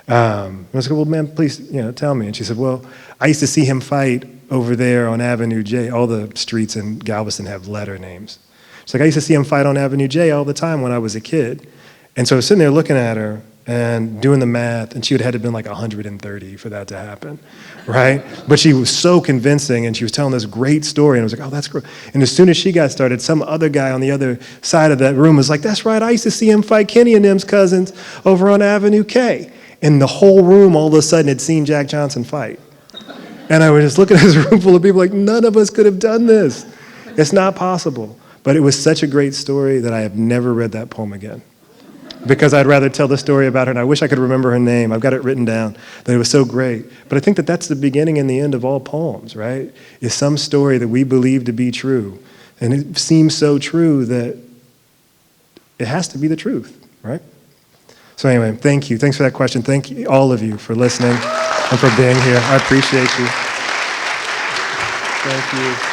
I was like, well, ma'am, please, tell me. And she said, well, I used to see him fight over there on Avenue J. All the streets in Galveston have letter names. She's like, I used to see him fight on Avenue J all the time when I was a kid. And so I was sitting there looking at her and doing the math, and she would have had to have been like 130 for that to happen, right? But she was so convincing, and she was telling this great story, and I was like, oh, that's great. And as soon as she got started, some other guy on the other side of that room was like, that's right, I used to see him fight Kenny and them's cousins over on Avenue K. And the whole room all of a sudden had seen Jack Johnson fight. And I was just looking at this room full of people like, none of us could have done this. It's not possible. But it was such a great story that I have never read that poem again, because I'd rather tell the story about her, and I wish I could remember her name. I've got it written down, but it was so great. But I think that's the beginning and the end of all poems, right? Is some story that we believe to be true. And it seems so true that it has to be the truth, right? So anyway, thank you. Thanks for that question. Thank you, all of you, for listening and for being here. I appreciate you. Thank you.